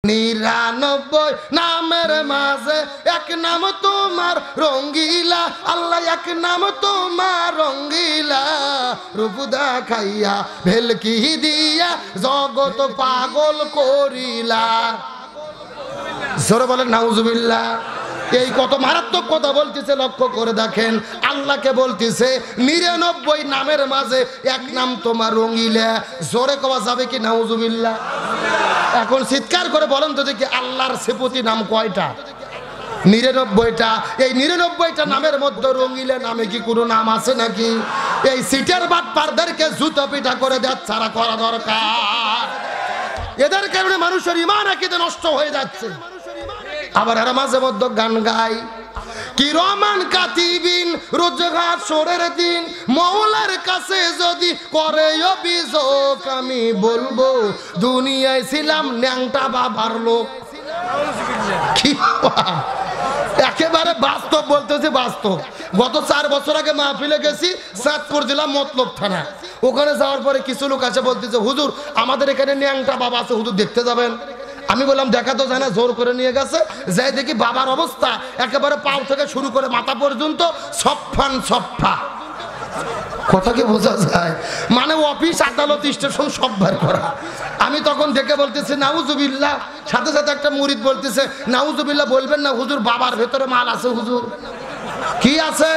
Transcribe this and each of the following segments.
99 নামের মাঝে এক নাম তোমার রঙ্গিলা, আল্লাহ এক নাম তোমার রঙ্গিলা, রূপ দেখাইয়া ভেলকি দিয়া জগৎ পাগল করিলা। জোরে বলেন নাউজুবিল্লাহ। এই কত মারাত্মক কথা বলতেছে, লক্ষ্য করে দেখেন। আল্লাহকে বলতেছে 99 নামের মাঝে এক নাম তোমার রঙ্গিলা। জোরে কওয়া যাবে কি নাউজুবিল্লাহ? এখন চিৎকার করে বলেন তো দেখি, আল্লাহর সিফতি নাম কয়টা? 99টা। এই 99টা নামের মধ্যে রঙ্গিলা নামে কি কোনো নাম আছে নাকি? এই সিটের বাটপারদেরকে জুতো পিটা করে দেওয়া ছাড়া করা দরকার। এদের কারণে মানুষের ঈমান আকীদা নষ্ট হয়ে যাচ্ছে। আবার এরা মাঝে মধ্যে গান গায়, কিরমান কাতিবিন রোজগার সরের দিন মওলার কাছে যদি করে অভিযোগ, আমি বলবো দুনিয়ায় ছিলাম ন্যাংটা বাবার লোক। একেবারে বাস্তব বলতেছি, বাস্তব। গত 4 বছর আগে মাহফিলে গেছি চাঁদপুর জেলা মতলব থানা। ওখানে যাওয়ার পরে কিছু লোক আছে বলতেছে, হুজুর আমাদের এখানে ন্যাংটা বাবা আছে, হুজুর দেখতে যাবেন? আমি বললাম দেখা তো যায় না, জোর করে নিয়ে গেছে। যাই দেখি বাবার অবস্থা একেবারে পাও থেকে শুরু করে মাথা পর্যন্ত সফান সফা। কথা কি বোঝা যায়? মানে অফিস আদালত স্টেশন সব বের করা। আমি তখন দেখে বলতেছি নাউজুবিল্লাহ। সাথে সাথে একটা মুরিদ বলতেছে, নাউজুবিল্লাহ বলবেন না হুজুর, বাবার ভেতরে মাল আছে হুজুর। কি আছে?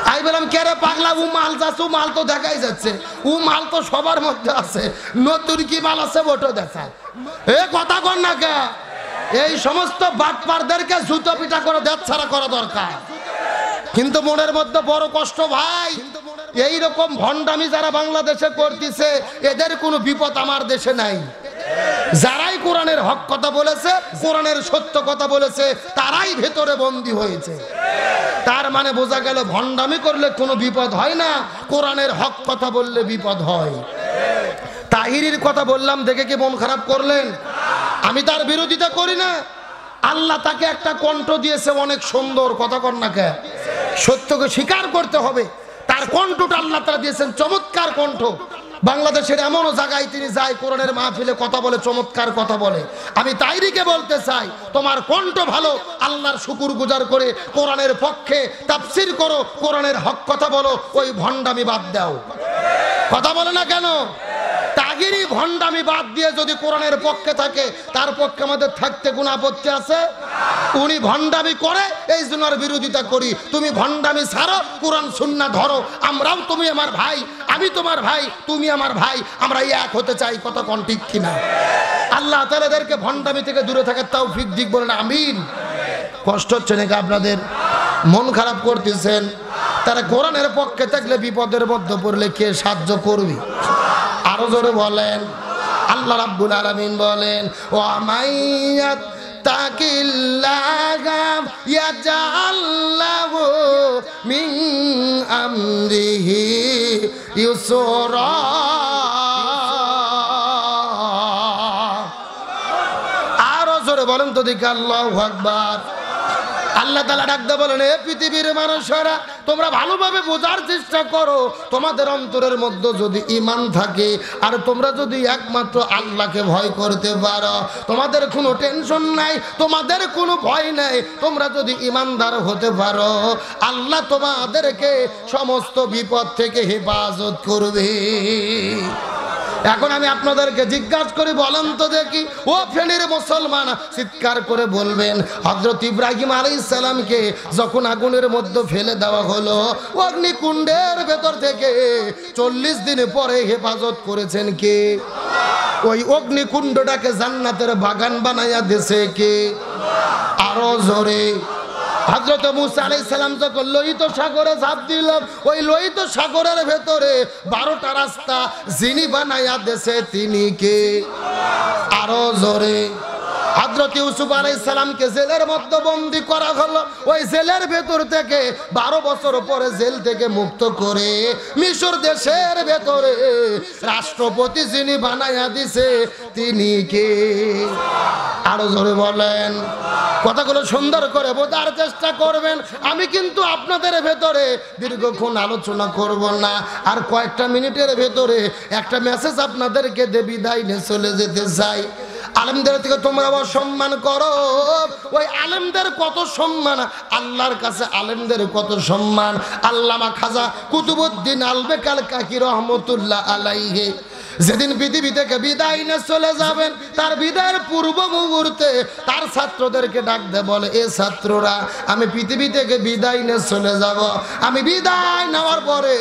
আমি বললাম কে রে পাগলা, ও মাল যাচ্ছে, ও মাল তো দেখাই যাচ্ছে, ও মাল তো সবার মধ্যে আছে, নতুন কি মাল আছে ওটা দেখায়। এ কথা কর না কে? এই সমস্ত বাটপারদেরকে জুতো পিটা করে দেওয়া ছাড়া করা দরকার। কিন্তু মনের মধ্যে বড় কষ্ট ভাই, এই রকম ভণ্ডামি যারা বাংলাদেশে করতেছে, এদের কোনো বিপদ আমার দেশে নাই। যারাই কোরআনের হক কথা বলেছে, কোরআনের সত্য কথা বলেছে, তারাই ভেতরে বন্দী হয়েছে। তার মানে বোঝা গেল ভণ্ডামি করলে কোনো বিপদ হয় না, কোরআনের হক কথা বললে বিপদ হয়। তাহিরির কথা বললাম দেখে কি মন খারাপ করলেন? আমি তার বিরোধিতা করি না। আল্লাহ তাকে একটা কণ্ঠ দিয়েছে অনেক সুন্দর, কথা কর না কে? সত্যকে স্বীকার করতে হবে। তার কণ্ঠটা আল্লাহ তাআলা দিয়েছেন চমৎকার কণ্ঠ। বাংলাদেশের এমনও জায়গায় তিনি যায়, কোরআনের মাহফিলে কথা বলে, চমৎকার কথা বলে। আমি তাইরিকে বলতে চাই, তোমার কণ্ঠ ভালো, আল্লাহর শুকরগুজার করে কোরআনের পক্ষে তাফসীর করো, কোরআনের হক কথা বলো, ওই ভণ্ডামি বাদ দাও। কথা বলে না কেন? তাগিরি ভণ্ডামি বাদ দিয়ে যদি কোরআনের পক্ষে থাকে, তার পক্ষে আমাদের থাকতে কোনো আপত্তি আছে? উনি ভণ্ডামি করে, এই জন্য আর বিরোধিতা করি। তুমি ভণ্ডামি ছাড়ো, কোরআন সুন্নাহ ধরো। আমরাও, তুমি আমার ভাই, আমি তোমার ভাই, তুমি আমার ভাই, আমরা এক হতে চাই। কথা কোন ঠিক কিনা? আল্লাহ তাআলা এদেরকে ভণ্ডামি থেকে দূরে থাকার তৌফিক দিক, বলেন আমিন। কষ্ট হচ্ছে নাকি আপনাদের? মন খারাপ করতেছেন? তারা কোরআনের পক্ষে থাকলে বিপদের মধ্যে পড়লে কে সাহায্য করবে? আরো জোরে বলেন। আল্লাহ রাব্বুল আলামিন বলেন, ও মাইয়াত তাকিল্লাহা ইয়াজআল লাহু মিন আমরিহি ইউসরা। আরো জোরে বলেন তো দেখি আল্লাহু আকবার। আল্লাহ তাআলা ডাকতে বলেন, এ পৃথিবীর মানুষেরা, তোমরা ভালোভাবে বোঝার চেষ্টা করো। তোমাদের অন্তরের মধ্যে যদি ঈমান থাকে, আর তোমরা যদি একমাত্র আল্লাহকে ভয় করতে পারো, তোমাদের কোনো টেনশন নাই, তোমাদের কোনো ভয় নাই। তোমরা যদি ঈমানদার হতে পারো, আল্লাহ তোমাদেরকে সমস্ত বিপদ থেকে হেফাজত করবে। এখন আমি আপনাদেরকে জিজ্ঞাসা করি, বলেন তো দেখি, ও ফেনীর মুসলমান, চিৎকার করে বলবেন, হযরত ইব্রাহিম আলাইহিস সালামকে যখন আগুনের মধ্যে ফেলে দেওয়া হলো, অগ্নিকুণ্ডের ভেতর থেকে 40 দিন পরে হেফাজত করেছেন কে? ওই অগ্নিকুণ্ডটাকে জান্নাতের বাগান বানাইয়া দিয়েছে কে? আরো জোরে। হযরত মুসা আলাইহিস সালাম যখন লোহিত সাগরে ঝাঁপ দিল, ওই লোহিত সাগরের ভেতরে 12টা রাস্তা যিনি বানাইয়া দিয়েছে তিনি কে? আরো জোরে। হযরত ইউসুফ আলাইহিস সালামকে জেলের মধ্যে বন্দী করা হলো, ওই জেলের ভেতর থেকে 12 বছর পরে জেল থেকে মুক্ত করে মিশর দেশের ভেতরে রাষ্ট্রপতি যিনি বানাইয়া দিয়েছে তিনি কে? আরো জোরে বলেন। কথাগুলো সুন্দর করে বোঝার চেষ্টা করবেন। আমি কিন্তু আপনাদের ভেতরে দীর্ঘক্ষণ আলোচনা করব না, আর কয়েকটা মিনিটের ভেতরে একটা মেসেজ আপনাদেরকে দিয়ে বিদায় নিয়ে চলে যেতে চাই। আলেমদের থেকে তোমরা অসম্মান করো। ওই আলেমদের কত সম্মান আল্লাহর কাছে, আলেমদের কত সম্মান। আল্লামা খাজা কুতুবউদ্দিন আলবেকাল কাকি রহমতুল্লাহ আলাইহি যেদিন পৃথিবী থেকে বিদায় নিয়ে চলে যাবেন, তার বিদায়ের পূর্ব মুহূর্তে তার ছাত্রদেরকে ডাক দে বলে, এ ছাত্ররা, আমি পৃথিবী থেকে বিদায় নিয়ে চলে যাব। আমি বিদায় নেওয়ার পরে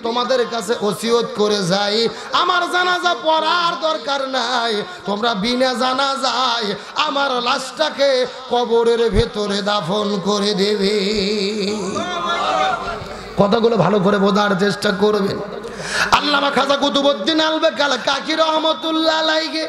তোমাদের কাছে ওসিয়ত করে যাই, আমার জানাজা পড়ার দরকার নাই, তোমরা বিনা জানাজায় আমার লাশটাকে কবরের ভেতরে দাফন করে দেবে। কথাগুলো ভালো করে বোঝার চেষ্টা করবেন। আল্লামা খাজা কুতুবউদ্দিন আলবেকাল কাকি রহমতুল্লাহ আলাইহি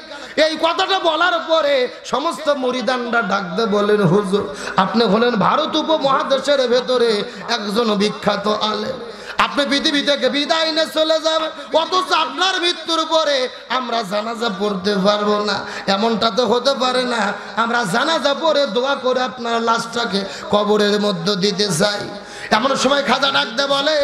এই কথাটা বলার পরে সমস্ত মুরিদানরা ডাকতে বলেন, হুজুর, আপনি হলেন ভারত উপমহাদেশের ভেতরে একজন বিখ্যাত আলেম, আপনি পৃথিবী থেকে বিদায় নিয়ে চলে যাবেন, অথচ আপনার মৃত্যুর পরে আমরা জানাজা পড়তে পারবো না। এমনটা তো হতে পারে না, আমরা জানাজা পড়ে দোয়া করে আপনার লাশটাকে কবরের মধ্যে দিতে চাই। এমন সময় খাজা ডাকতে বলে,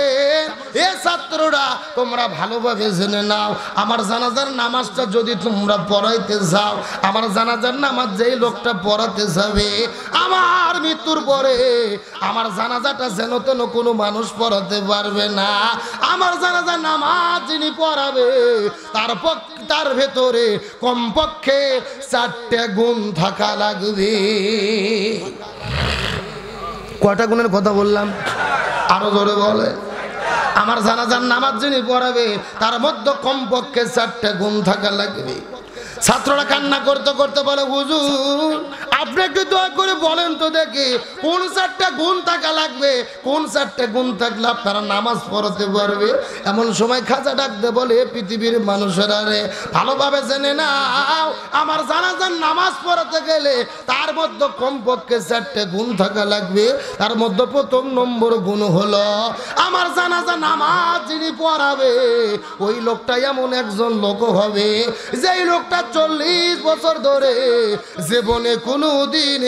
এ ছাত্ররা, তোমরা ভালোভাবে জেনে নাও, আমার জানাজার নামাজটা যদি তোমরা পড়াইতে যাও, আমার জানাজার নামাজ যেই লোকটা পড়াতে যাবে, আমার মৃত্যুর পরে আমার জানাজাটা যেন তেন কোনো মানুষ পড়াতে পারবে না। আমার জানাজার নামাজ যিনি পড়াবে তার ভেতরে কমপক্ষে 4টে গুণ থাকা লাগবে। কয়টা গুণের কথা বললাম? আরো জোরে বলে। আমার জানাজার নামাজ যিনি পড়াবে তার মধ্যে কমপক্ষে 4টে গুণ থাকা লাগবে। ছাত্ররা কান্না করতে করতে বলে, হুজুর, আপনি একটু দয়া করে বলেন তো দেখি, কোন 4টে গুণ থাকা লাগবে, কোন 4টে গুণ থাকলে আপনারা নামাজ পড়াতে পারবে? এমন সময় খাজা ডাকতে বলে, পৃথিবীর মানুষেরা রে, ভালোভাবে জেনে নাও, আমার জানাজার নামাজ পড়াতে গেলে তার মধ্যে কমপক্ষে 4টে গুণ থাকা লাগবে। তার মধ্যে প্রথম নম্বর গুণ হলো, আমার জানাজার নামাজ যিনি পড়াবে ওই লোকটা এমন একজন লোক হবে, যেই লোকটা 40 বছর ধরে জীবনে কোনোদিন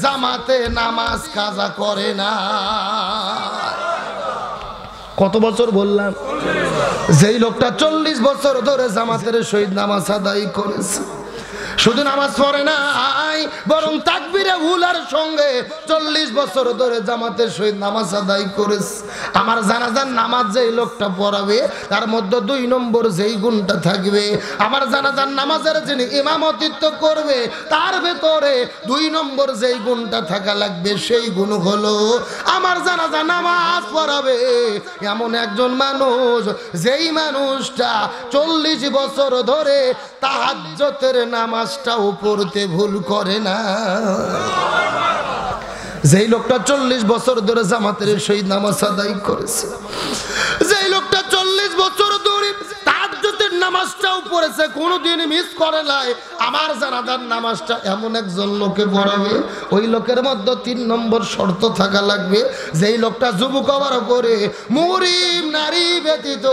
জামাতে নামাজ কাজা করে না। কত বছর বললাম? যেই লোকটা 40 বছর ধরে জামাতের সহিত নামাজ আদায় করেছে, শুধু নামাজ পড়ে নাই, বরং তাকবীরে উলার সঙ্গে 40 বছর ধরে জামাতের সহিত নামাজ আদায় করেছে। আমার জানাজার নামাজ যেই লোকটা পড়াবে তার মধ্যে 2 নম্বর যেই গুণটা থাকবে, আমার জানাজার নামাজের যিনি ইমামতিত্ব করবে তার ভেতরে 2 নম্বর যেই গুণটা থাকা লাগবে, সেই গুণ হলো, আমার জানাজার নামাজ পড়াবে এমন একজন মানুষ, যেই মানুষটা 40 বছর ধরে তাহাজ্জুদের নামাজটাও পড়তে ভুল করে না। যেই লোকটা 40 বছর ধরে জামাতের সহিত নামাজ আদায় করেছে, যেই লোকটা 40 বছর ধরে তাহাজ্জুদের নামাজটাও পড়েছে, কোনোদিন মিস করে নাই, আমার জানাজার নামাজটা এমন একজন লোকে পড়াবে, ওই লোকের মধ্যে 3 নম্বর শর্ত থাকা লাগবে, যেই লোকটা যুবক হওয়ার পরে মুহরিম নারী ব্যতীত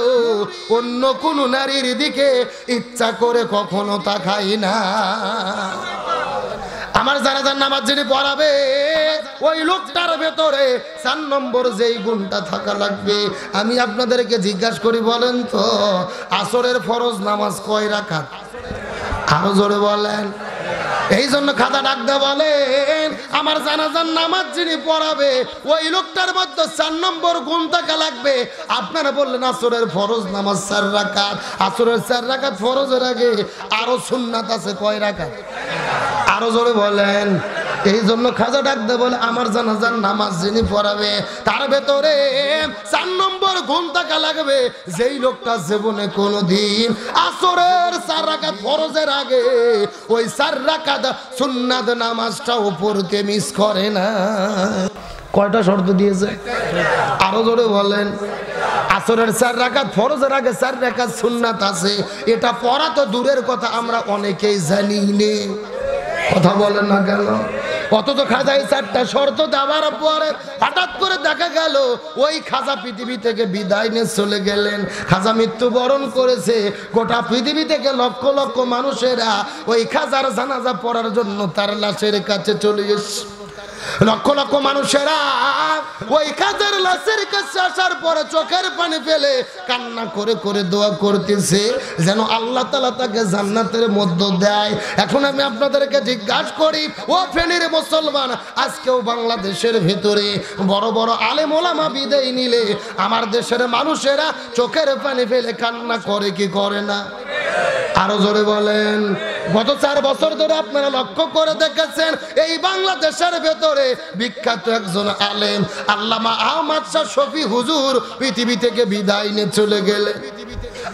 অন্য কোন নারীর দিকে ইচ্ছা করে কখনো তাকায় না। আমার জানাজার নামাজ যিনি পড়াবে ওই লোকটার ভেতরে 4 নম্বর যেই গুণটা থাকা লাগবে। আমি আপনাদেরকে জিজ্ঞাসা করি, বলেন তো, আসরের ফরজ নামাজ কয় রাকাত? আরো জোরে বলেন। এই জন্য খাজা ডাকতে বলেন, আমার জানাজার নামাজ যিনি পড়াবে ওই লোকটার মধ্যে 4 নম্বর গুণ থাকা লাগবে। আপনারা বললেন আসরের ফরজ নামাজ 4 রাকাত, আসরের 4 রাকাত ফরজের আগে আরো সুন্নাত আছে, কয় রাকাত? আরো জোরে বলেন। এই জন্য খাজা ডাকতে বলে, আমার জানাজার নামাজ যিনি পড়াবে তার ভেতরে 4 নম্বর গুণ থাকা লাগবে, যেই লোকটা জীবনে কোনোদিন আসরের 4 রাকাত ফরজের আগে ওই 4 রাকাত সুন্নাত নামাজটাও পড়তে মিস করে না। কয়টা শর্ত দিয়েছে? আরো জোরে বলেন। আসরের 4 রাকাত ফরজের আগে 4 রাকাত সুন্নাত আছে, এটা পড়া তো দূরের কথা, আমরা অনেকেই জানি না। কথা বলেন না কেন? অথচ খাজা এই 4টা শর্ত দেওয়ার পরে হঠাৎ করে দেখা গেল ওই খাজা পৃথিবী থেকে বিদায় নিয়ে চলে গেলেন। খাজা মৃত্যুবরণ করেছে, গোটা পৃথিবী থেকে লক্ষ লক্ষ মানুষেরা ওই খাজার জানাজা পড়ার জন্য তার লাশের কাছে চলে এসেছে। লক্ষ লক্ষ মানুষেরা ওই কাজের লাশের কাছে আসার পরে চোখের পানি ফেলে কান্না করে করে দোয়া করতেছে যেন আল্লাহ তাআলা তাকে জান্নাতের মধ্যে দেয়। এখন আমি আপনাদেরকে জিজ্ঞাসা করি, ও ফেনীর মুসলমান, আজকেও বাংলাদেশের ভিতরে বড় বড় আলেম ওলামা বিদায় নিলে আমার দেশের মানুষেরা চোখের পানি ফেলে কান্না করে কি করে না? আরো জোরে বলেন। গত 4 বছর ধরে আপনারা লক্ষ্য করে দেখেছেন এই বাংলাদেশের ভেতরে বিখ্যাত একজন আলেম আল্লামা আহমদ শাহ শফি হুজুর পৃথিবী থেকে বিদায় নিয়ে চলে গেলেন।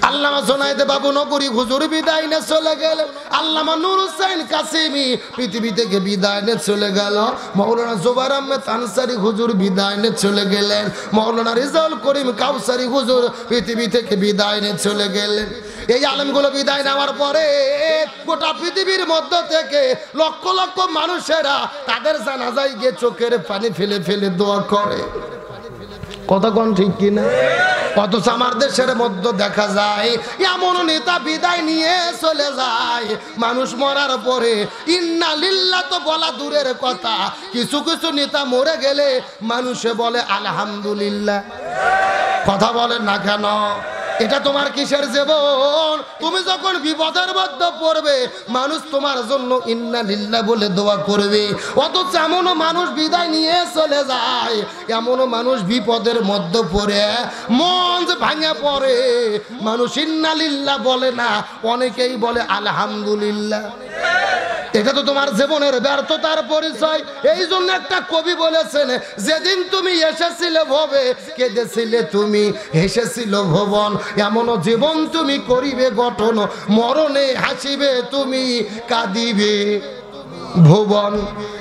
আল্লামা জুনায়েদ বাবু নগরী হুজুর বিদায় নিয়ে চলে গেলেন। আল্লামা নূর হোসেন কাসিমি পৃথিবী থেকে বিদায় নিয়ে চলে গেল। মাওলানা জুবাইর আহমেদ আনসারী হুজুর বিদায় নিয়ে চলে গেলেন। মাওলানা রিজাউল করিম কাউসারী হুজুর পৃথিবী থেকে বিদায় নিয়ে চলে গেলেন। এই আলেমগুলো বিদায় নেওয়ার পরে গোটা পৃথিবীর মধ্য থেকে লক্ষ লক্ষ মানুষেরা তাদের জানাজায় গিয়ে চোখের পানি ফেলে ফেলে দোয়া করে। কথা কোন ঠিক কিনা? অথচ আমার দেশের মধ্যে দেখা যায় এমন নেতা বিদায় নিয়ে চলে যায়, মানুষ মরার পরে ইন্না লিল্লাহ তো বলা দূরের কথা, কিছু কিছু নেতা মরে গেলে মানুষে বলে আলহামদুলিল্লাহ। কথা বলেন না কেন? এটা তোমার কিসের জীবন? তুমি যখন বিপদের মধ্যে পড়বে মানুষ তোমার জন্য ইন্না লিল্লাহ বলে দোয়া করবে, অথচ এমনও মানুষ বিদায় নিয়ে চলে যায়, এমনও মানুষ বিপদের মধ্যে পড়ে মন ভাঙে পড়ে, মানুষ ইন্না লিল্লাহ বলে না, অনেকেই বলে আলহামদুলিল্লাহ। এটা তো তোমার জীবনের ব্যর্থতার পরিচয়। এই জন্য একটা কবি বলেছেন, যেদিন তুমি এসেছিলে ভবে কেঁদেছিলে তুমি, হেসেছিল ভুবন, এমনও জীবন তুমি করিবে গঠন, মরণে হাসিবে তুমি কাঁদিবে ভুবন।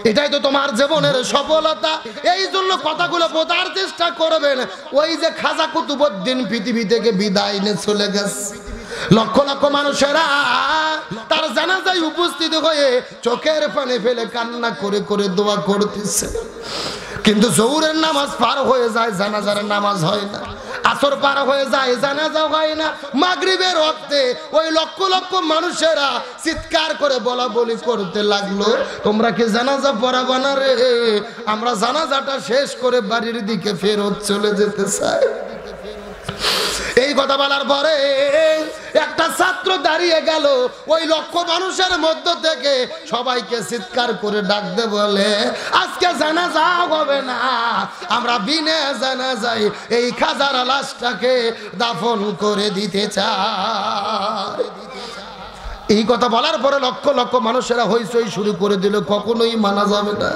এটাই তো তোমার জীবনের সফলতা। এই জন্য কথাগুলো বোঝার চেষ্টা করবেন। ওই যে খাজা কুতুবউদ্দিন পৃথিবী থেকে বিদায় নিয়ে চলে গেছে, লক্ষ লক্ষ মানুষেরা তার জানাজায় উপস্থিত হয়ে চোখের পানি ফেলে কান্না করে করে দোয়া করতেছে, কিন্তু জোহরের নামাজ পার হয়ে যায়, জানাজার নামাজ হয় না। আসর পার হয়ে যায়, জানাজা হয় না। মাগরিবের ওয়াক্তে ওই লক্ষ লক্ষ মানুষেরা চিৎকার করে বলা বলি করতে লাগলো, তোমরা কি জানাজা পড়াবা না রে? আমরা জানাজাটা শেষ করে বাড়ির দিকে ফেরত চলে যেতে চাই। এই কথা বলার পরে একটা ছাত্র দাঁড়িয়ে গেল, ওই লক্ষ মানুষের মধ্য থেকে সবাইকে চিৎকার করে ডাকতে বলে, আজকে জানাজা হবে না, আমরা বিনা জানাজায় এই খাজার লাশটাকে দাফন করে দিতে চাই। এই কথা বলার পরে লক্ষ লক্ষ মানুষেরা হইচই শুরু করে দিল, কখনোই মানা যাবে না।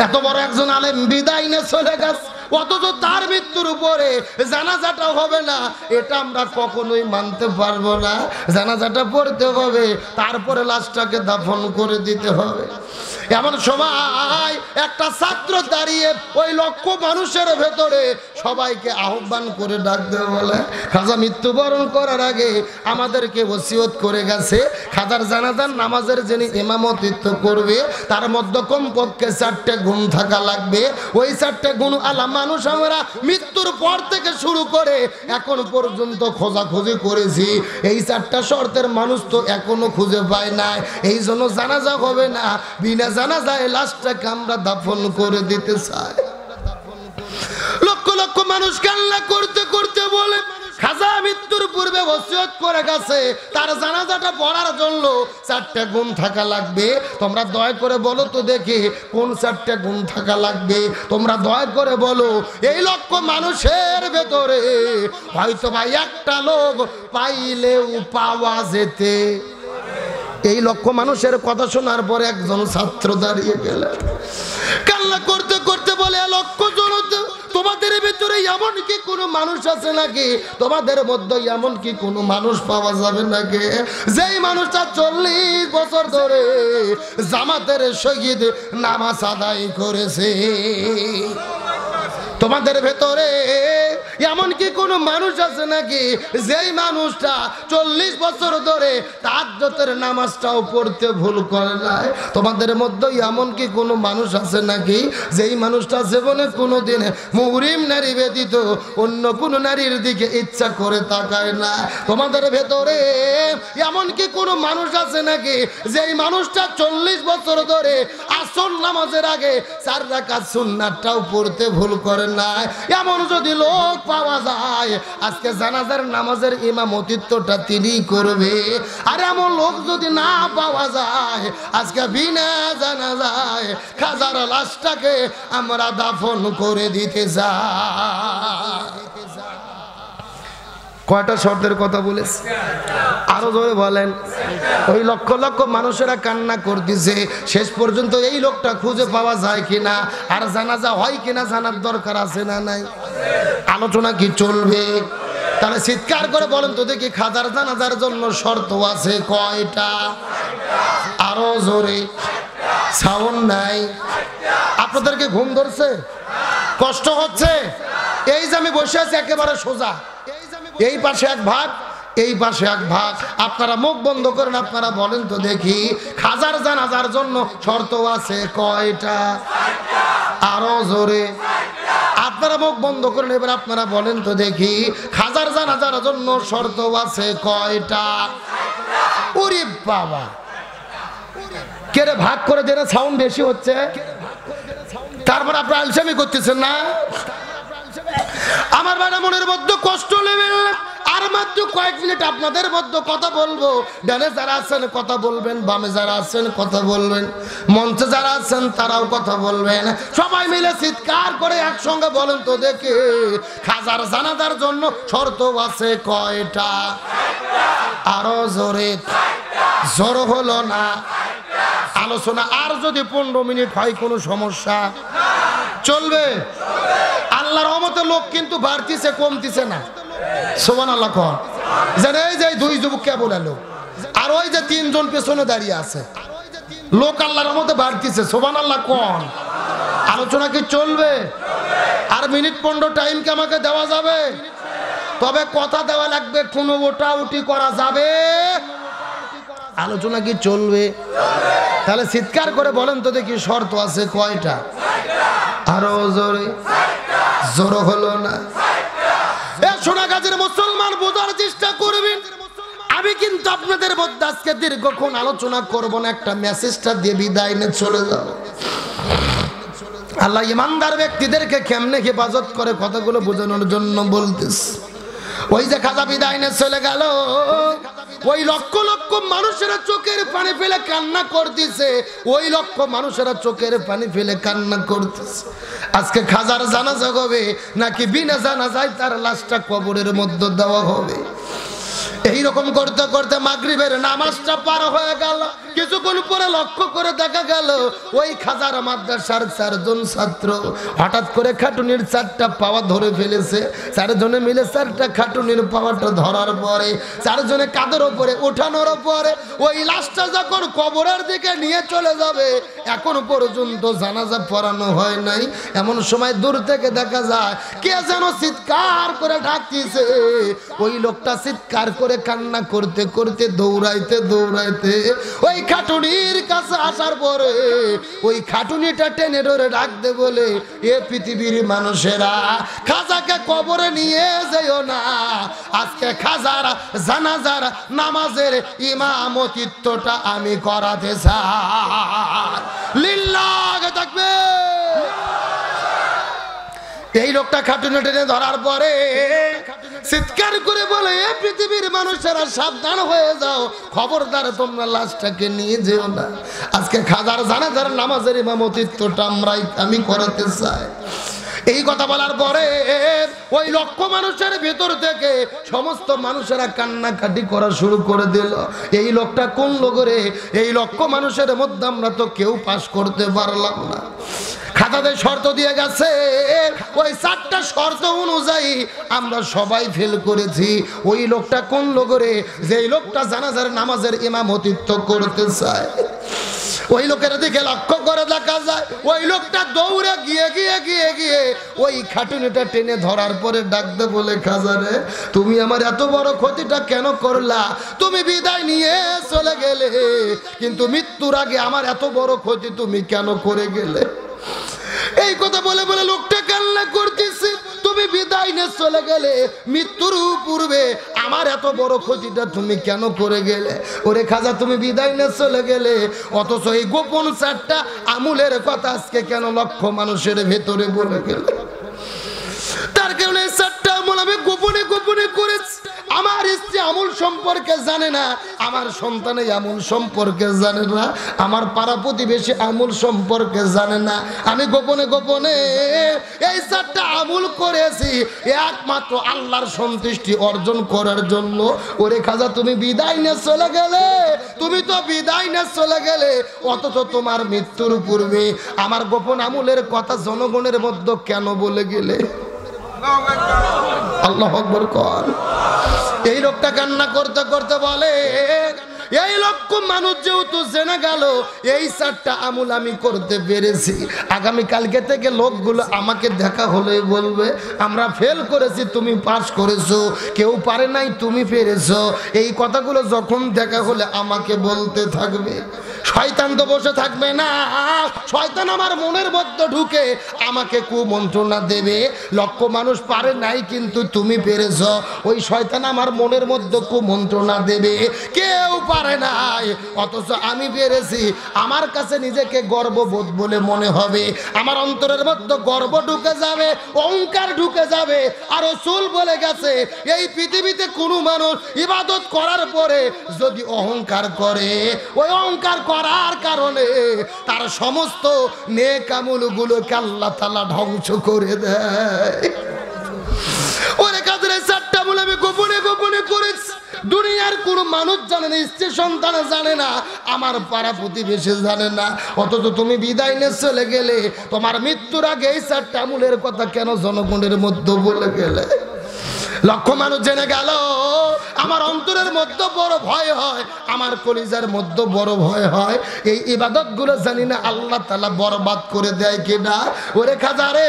এত বড় একজন আলেম বিদায় নিয়ে চলে গেছে, অথচ তার মৃত্যুর উপরে জানাজাটা হবে না, এটা আমরা কখনোই মানতে পারবো না। জানাজাটা পড়তে হবে, তারপরে লাশটাকে দাফন করে দিতে হবে। এমন সময় একটা ছাত্র দাঁড়িয়ে ওই লক্ষ মানুষের ভেতরে সবাইকে আহ্বান করে ডাকতে বলে, খাজা মৃত্যুবরণ করার আগে আমাদেরকে ওসিয়ত করে গেছে, খাজার জানাজার নামাজের যিনি ইমামতিত্ব করবে তার মধ্যে কমপক্ষে 4টে গুণ থাকা লাগবে। ওই 4টে গুণ আলা মানুষ আমরা মৃত্যুর পর থেকে শুরু করে এখন পর্যন্ত খোঁজাখুঁজি করেছি, এই 4টা শর্তের মানুষ তো এখনো খুঁজে পায় নাই। এই জন্য জানাজা হবে না, বিনা জানাজায় লাশটাকে আমরা দাফন করে দিতে চাই। লক্ষ লক্ষ মানুষ কান্না করতে করতে বলে, খাজা মৃত্যুর পূর্বে ওসিয়ত করে গেছে তার জানাজাটা পড়ার জন্য 4টে গুণ থাকা লাগবে। তোমরা দয়া করে বলো তো দেখি কোন 4টে গুণ থাকা লাগবে, তোমরা দয়া করে বলো। এই লক্ষ মানুষের ভেতরে হয়তো ভাই একটা লোক পাইলেও পাওয়া যেতে। এই লক্ষ মানুষের কথা শোনার পরে একজন ছাত্র দাঁড়িয়ে গেলেন, কান্না করতে করতে বলে, লক্ষ জন তোমাদের ভিতরে এমন কি কোনো মানুষ আছে নাকি, তোমাদের মধ্যে এমন কি কোনো মানুষ পাওয়া যাবে নাকি যেই মানুষটা 40 বছর ধরে জামাতের শহীদ নামাজ আদায় করেছে? তোমাদের ভেতরে এমন কি কোনো মানুষ আছে নাকি যেই মানুষটা 40 বছর ধরে তাহাজ্জুদের নামাজটাও পড়তে ভুল করে নাই? তোমাদের মধ্যে এমন কি কোনো মানুষ আছে নাকি যেই মানুষটা জীবনে কোনোদিন মুহরিম নারী ব্যতীত অন্য কোনো নারীর দিকে ইচ্ছা করে তাকায় না? তোমাদের ভেতরে এমন কি কোনো মানুষ আছে নাকি যেই মানুষটা 40 বছর ধরে আসর নামাজের আগে 4 রাকাত সুন্নাতটাও পড়তে ভুল করেন না। এমন যদি লোক পাওয়া যায় আজকে জানাজার নামাজের ইমামতিত্বটা তিনি করবে। আর এমন লোক যদি না পাওয়া যায় আজকে বিনা জানাজায় খাজার লাশটাকে আমরা দাফন করে দিতে যাই। কয়টা শর্তের কথা বলেছে আরো জোরে বলেন। ওই লক্ষ লক্ষ মানুষেরা কান্না করতেছে, শেষ পর্যন্ত এই লোকটা খুঁজে পাওয়া যায় কিনা, আর জানাজা হয় কিনা জানার দরকার আছে না নাই? আলোচনা কি চলবে? তাহলে চিৎকার করে বলেন তো দেখি, খাজার জানাজার জন্য শর্ত আছে কয়টা? আরো জোরে, সাউন্ড নাই। আপনাদেরকে ঘুম ধরছে, কষ্ট হচ্ছে? এই যে আমি বসে আছি একেবারে সোজা, এই পাশে এক ভাগ, এই পাশে এক ভাগ। আপনারা মুখ বন্ধ করেন, আপনারা বলেন তো দেখি, খাজার জানাজার জন্য শর্ত আছে কয়টা? আরো জোরে। আপনারা মুখ বন্ধ করেন, এবার আপনারা বলেন তো দেখি, খাজার জানাজার জন্য শর্ত আছে কয়টা? ওরে বাবা, কেরে ভাগ করে দেন, সাউন্ড বেশি হচ্ছে। তারপর আপনারা আলসামি করতেছেন না? আমার বাড়া মনের মধ্যে কষ্ট নেবেন। আর মাত্র কয়েক মিনিট আপনাদের মধ্যে কথা বলবো। ডানে যারা আছেন কথা বলবেন, বামে যারা আছেন কথা বলবেন, মঞ্চে যারা আছেন তারাও কথা বলবেন। সবাই মিলে চিৎকার করে একসঙ্গে বলেন তো দেখি, খাজার জানাজার জন্য শর্ত আছে কয়টা? আরো জোরে। জোর হলো না আলোচনা। আর যদি 15 মিনিট হয় কোনো সমস্যা চলবে? আল্লাহর রহমতে লোক কিন্তু বাড়তিছে, কমতিছে না। সুবহানাল্লাহ কোন জানে? এই যে 2 যুবক কে বলালো, আর ওই যে 3 জন পেছনে দাঁড়িয়ে আছে, লোক আল্লাহর রহমতে বাড়তিছে। সুবহানাল্লাহ কোন? আলোচনা কি চলবে? আর মিনিট 15 টাইম কি আমাকে দেওয়া যাবে? তবে কথা দেওয়া লাগবে, কোনো ওটা উঠি করা যাবে। আলোচনা কি চলবে? তাহলে চিৎকার করে বলেন তো দেখি, শর্ত আছে কয়টা? আরো জোরে। জোর হলো না। সোনাগাজীর মুসলমান বোঝার চেষ্টা করবেন। আমি কিন্তু আপনাদের মধ্যে আজকে দীর্ঘক্ষণ আলোচনা করব না, একটা মেসেজটা দিয়ে বিদায় নিয়ে চলে যাব। আল্লাহ ইমানদার ব্যক্তিদেরকে কেমনে হেফাজত করে কথাগুলো বোঝানোর জন্য বলতেছে। ওই যে খাজা বিদায় নিয়ে চলে গেল, ওই লক্ষ লক্ষ মানুষেরা চোখের পানি ফেলে কান্না করতেছে। ওই লক্ষ মানুষেরা চোখের পানি ফেলে কান্না করতেছে। আজকে খাজার জানাজা হবে নাকি বিনা জানাজায় তার লাশটা কবরের মধ্যে দেওয়া হবে? এইরকম করতে করতে মাগরিবের নামাজটা পার হয়ে গেল। কিছুক্ষণ পরে লক্ষ্য করে দেখা গেল ওই খাজার মাদ্রাসার 4 জন ছাত্র হঠাৎ করে খাটুনির 4টা পাওয়া ধরে ফেলেছে। 4 জনে মিলে 4টা খাটুনির পাওয়াটা ধরার পরে 4 জনে কাঁধের উপরে ওঠানোর পরে ওই লাশটা যখন কবরের দিকে নিয়ে চলে যাবে, এখন পর্যন্ত জানাজা পড়ানো হয় নাই। এমন সময় দূর থেকে দেখা যায় কে যেন চিৎকার করে ডাকতেছে। ওই লোকটা চিৎকার করে কান্না করতে করতে দৌড়াইতে দৌড়াইতে ওই খাটুনির কাছে আসার পরে ওই খাটুনিটা টেনে ধরে ডাকতে বলে, এ পৃথিবীর মানুষেরা, খাজাকে কবরে নিয়ে যাইও না, আজকে খাজার জানাজার নামাজের ইমামতিত্বটা আমি করাতে চাই। লিল্লাহ তাকবীর। এই লোকটা খাটুনি টেনে ধরার পরে চিৎকার করে বলে, এ পৃথিবীর মানুষেরা সাবধান হয়ে যাও, খবরদার তোমরা লাশটাকে নিয়ে যেও না, আজকে খাজার জানাজার নামাজের ইমামতিত্বটা আমি করাতে চাই। এই কথা বলার পরে ওই লক্ষ মানুষের ভেতর থেকে সমস্ত মানুষেরা কান্নাকাটি করা শুরু করে দিল। এই লোকটা কোন লোক রে? এই লক্ষ মানুষের মধ্যে আমরা তো কেউ পাস করতে পারলাম না। খাতাতে শর্ত দিয়ে গেছে, ওই 4টা শর্ত অনুযায়ী আমরা সবাই ফেল করেছি। ওই লোকটা কোন লোক রে? যেই লোকটা জানাজার নামাজের ইমামতিত্ব করতে চায়। ওই লোকের দিকে লক্ষ্য করে দেখা যায় ওই লোকটা দৌড়ে গিয়ে গিয়ে গিয়ে গিয়ে ওই খাটুনিটা টেনে ধরার পরে ডাকতে বলে, খাজারে তুমি আমার এত বড় ক্ষতিটা কেন করলা? তুমি বিদায় নিয়ে চলে গেলে, কিন্তু মৃত্যুর আগে আমার এত বড় ক্ষতি তুমি কেন করে গেলে? এই কথা বলে বলে লোকটা কান্না করতেছে। তুমি বিদায় নিয়ে চলে গেলে মৃত্যুর পূর্বে আমার এত বড় ক্ষতিটা তুমি কেন করে গেলে? ওরে খাজা তুমি বিদায় নিয়ে চলে গেলে, অথচ এই গোপন 4টা আমুলের কথা আজকে কেন লক্ষ মানুষের ভেতরে বলে গেলে? তার কারণে 4টা আমল আমি গোপনে গোপনে করেছি। আমার স্ত্রী আমল সম্পর্কে জানে না, আমার সন্তান এই আমল সম্পর্কে জানে না, আমার পাড়া প্রতিবেশী আমল সম্পর্কে জানে না। আমি গোপনে গোপনে এই 4টা আমল করেছি একমাত্র আল্লাহর সন্তুষ্টি অর্জন করার জন্য। ওরে খাজা তুমি বিদায় নিয়ে চলে গেলে, তুমি তো বিদায় নিয়ে চলে গেলে, অথচ তোমার মৃত্যুর পূর্বে আমার গোপন আমলের কথা জনগণের মধ্যে কেন বলে গেলে? আল্লাহু আকবার কর। এই লোকটা কান্না করতে করতে বলে, এই লক্ষ মানুষ যেহেতু জেনে গেল এই 4টা আমল আমি করতে পেরেছি, আগামী কালকে থেকে লোকগুলো আমাকে দেখা হলেই বলবে আমরা ফেল করেছি, তুমি পাস করেছো, কেউ পারে নাই, তুমি পেরেছো। এই কথাগুলো যখন দেখা হলে আমাকে বলতে থাকবে। শয়তান তো বসে থাকবে না, শয়তান আমার মনের মধ্যে ঢুকে আমাকে কুমন্ত্রণা দেবে, লক্ষ মানুষ পারে নাই কিন্তু তুমি পেরেছো। ওই শয়তান আমার মনের মধ্যে কুমন্ত্রণা দেবে, কেউ পারে নাই অথচ আমি পেরেছি। আমার কাছে নিজেকে গর্ববোধ বলে মনে হবে, আমার অন্তরের মধ্যে গর্ব ঢুকে যাবে, অহংকার ঢুকে যাবে। আর রাসূল বলে গেছে এই পৃথিবীতে কোনো মানুষ ইবাদত করার পরে যদি অহংকার করে, ওই অহংকার করার কারণে তার সমস্ত নেক আমলগুলোকে আল্লাহ তাআলা ধ্বংস করে দেয়। ওরে কাদের 4টা আমল আমি গোপনে গোপনে করেছি, দুনিয়ার কোনো মানুষ জানে না, স্ত্রী সন্তান জানে না, আমার পাড়া প্রতিবেশী জানে না, অথচ তুমি বিদায় নিয়ে চলে গেলে তোমার মৃত্যুর আগে এই 4টা আমলের কথা কেন জনগণের মধ্যে বলে গেলে? লক্ষ মানুষ জেনে গেল, আমার অন্তরের মধ্যে বড় ভয় হয়, আমার কলিজার মধ্যে বড় ভয় হয়, এই ইবাদতগুলো জানি না আল্লাহ তাআলা বরবাদ করে দেয় কিনা। ওরে খাজারে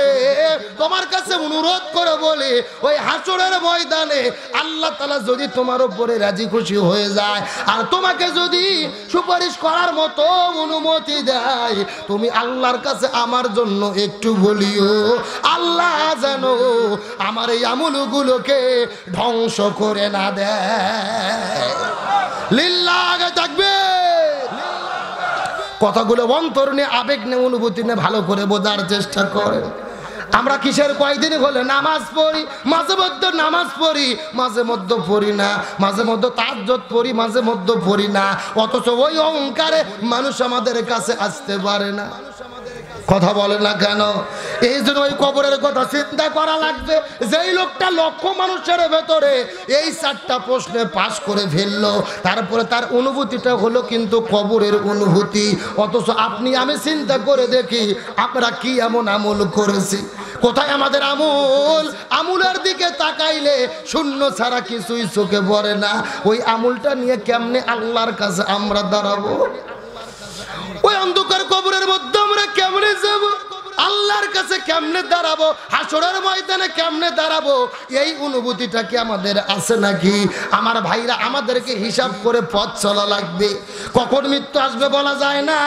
তোমার কাছে অনুরোধ করে বলি, ওই হাসরের ময়দানে আল্লাহ তাআলা যদি তোমার উপরে রাজি খুশি হয়ে যায় আর তোমাকে যদি সুপারিশ করার মতো অনুমতি দেয়, তুমি আল্লাহর কাছে আমার জন্য একটু বলিও, আল্লাহ জানো আমার এই আমলগুলোকে ধ্বংস করে না দেয়। লিল্লাহ তাকবীর। কথাগুলো অন্তর নিয়ে, আবেগ নিয়ে, অনুভূতি নিয়ে ভালো করে বোঝার চেষ্টা করে। আমরা কিসের কয়দিন হলে নামাজ পড়ি, মাঝে মধ্যে নামাজ পড়ি, মাঝে মধ্যে পড়ি না, মাঝে মধ্যে তাহাজ্জুদ পড়ি, মাঝে মধ্যে পড়ি না, অথচ ওই অহংকারে মানুষ আমাদের কাছে আসতে পারে না। কথা বলে না কেন? এই জন্য ওই কবরের কথা চিন্তা করা লাগবে। যেই লোকটা লক্ষ মানুষের ভেতরে এই 4টা প্রশ্নে পাস করে ফেললো, তারপরে তার অনুভূতিটা হলো কিন্তু কবরের অনুভূতি। অথচ আপনি আমি চিন্তা করে দেখি আমরা কি এমন আমল করেছি, কোথায় আমাদের আমল? আমলের দিকে তাকাইলে শূন্য ছাড়া কিছুই চোখে পড়ে না। ওই আমলটা নিয়ে কেমনে আল্লাহর কাছে আমরা দাঁড়াবো? ওই অন্ধকার কবরের মধ্যে আমরা কেমনে যাব? আল্লাহর কাছে কেমনে দাঁড়াবো? হাসরের ময়দানে কেমনে দাঁড়াবো? এই অনুভূতিটা কি আমাদের আছে নাকি? আমার ভাইরা, আমাদেরকে হিসাব করে পথ চলা লাগবে। কখন মৃত্যু আসবে বলা যায় না,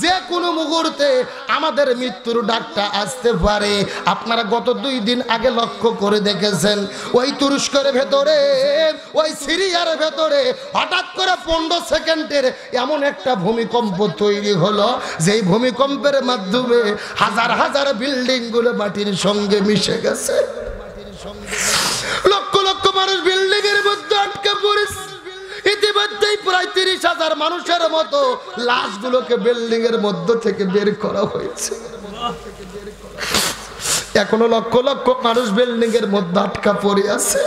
যে কোনো মুহূর্তে আমাদের মৃত্যুর ডাকটা আসতে পারে। আপনারা গত 2 দিন আগে লক্ষ্য করে দেখেছেন ওই তুরস্কের ভেতরে, ওই সিরিয়ার ভেতরে হঠাৎ করে 15 সেকেন্ডের এমন একটা ভূমিকম্প তৈরি হলো, যেই ভূমিকম্পের মাধ্যমে হাজার হাজার বিল্ডিং গুলো মাটির সঙ্গে মিশে গেছে। লক্ষ লক্ষ মানুষ বিল্ডিং এর মধ্যে আটকে পড়েছে। ইতিমধ্যেই প্রায় 30,000 মানুষের মতো লাশগুলোকে বিল্ডিং এর মধ্য থেকে বের করা হয়েছে। এখনো লক্ষ লক্ষ মানুষ বিল্ডিং এর মধ্যে আটকা পড়ে আছে।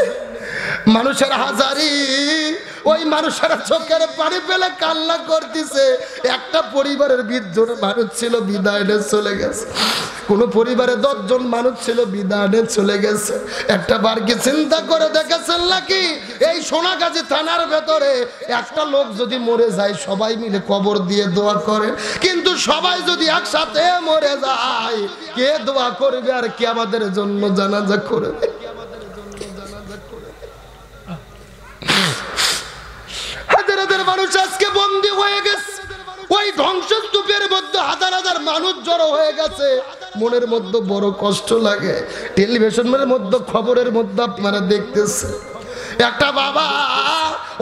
মানুষের হাজারি, ওই মানুষেরা চোখের পানি ফেলে কান্না করতেছে। একটা পরিবারের 20 জন মানুষ ছিল, বিদায় নিয়ে চলে গেছে। কোন পরিবারে 10 জন মানুষ ছিল, বিদায় নিয়ে চলে গেছে। একটা বার কি চিন্তা করে দেখেছেন নাকি এই সোনাগাজী থানার ভেতরে একটা লোক যদি মরে যায় সবাই মিলে কবর দিয়ে দোয়া করে, কিন্তু সবাই যদি একসাথে মরে যায় কে দোয়া করবে আর কে আমাদের জন্য জানাজা করবে? হাজার হাজার মানুষ আজকে বন্দী হয়ে গেছে। ওই ধ্বংসস্তূপের মধ্যে হাজার হাজার মানুষ জড়ো হয়ে গেছে, মনের মধ্যে বড় কষ্ট লাগে। টেলিভিশনের মধ্যে খবরের মধ্যে আপনারা দেখতেছে একটা বাবা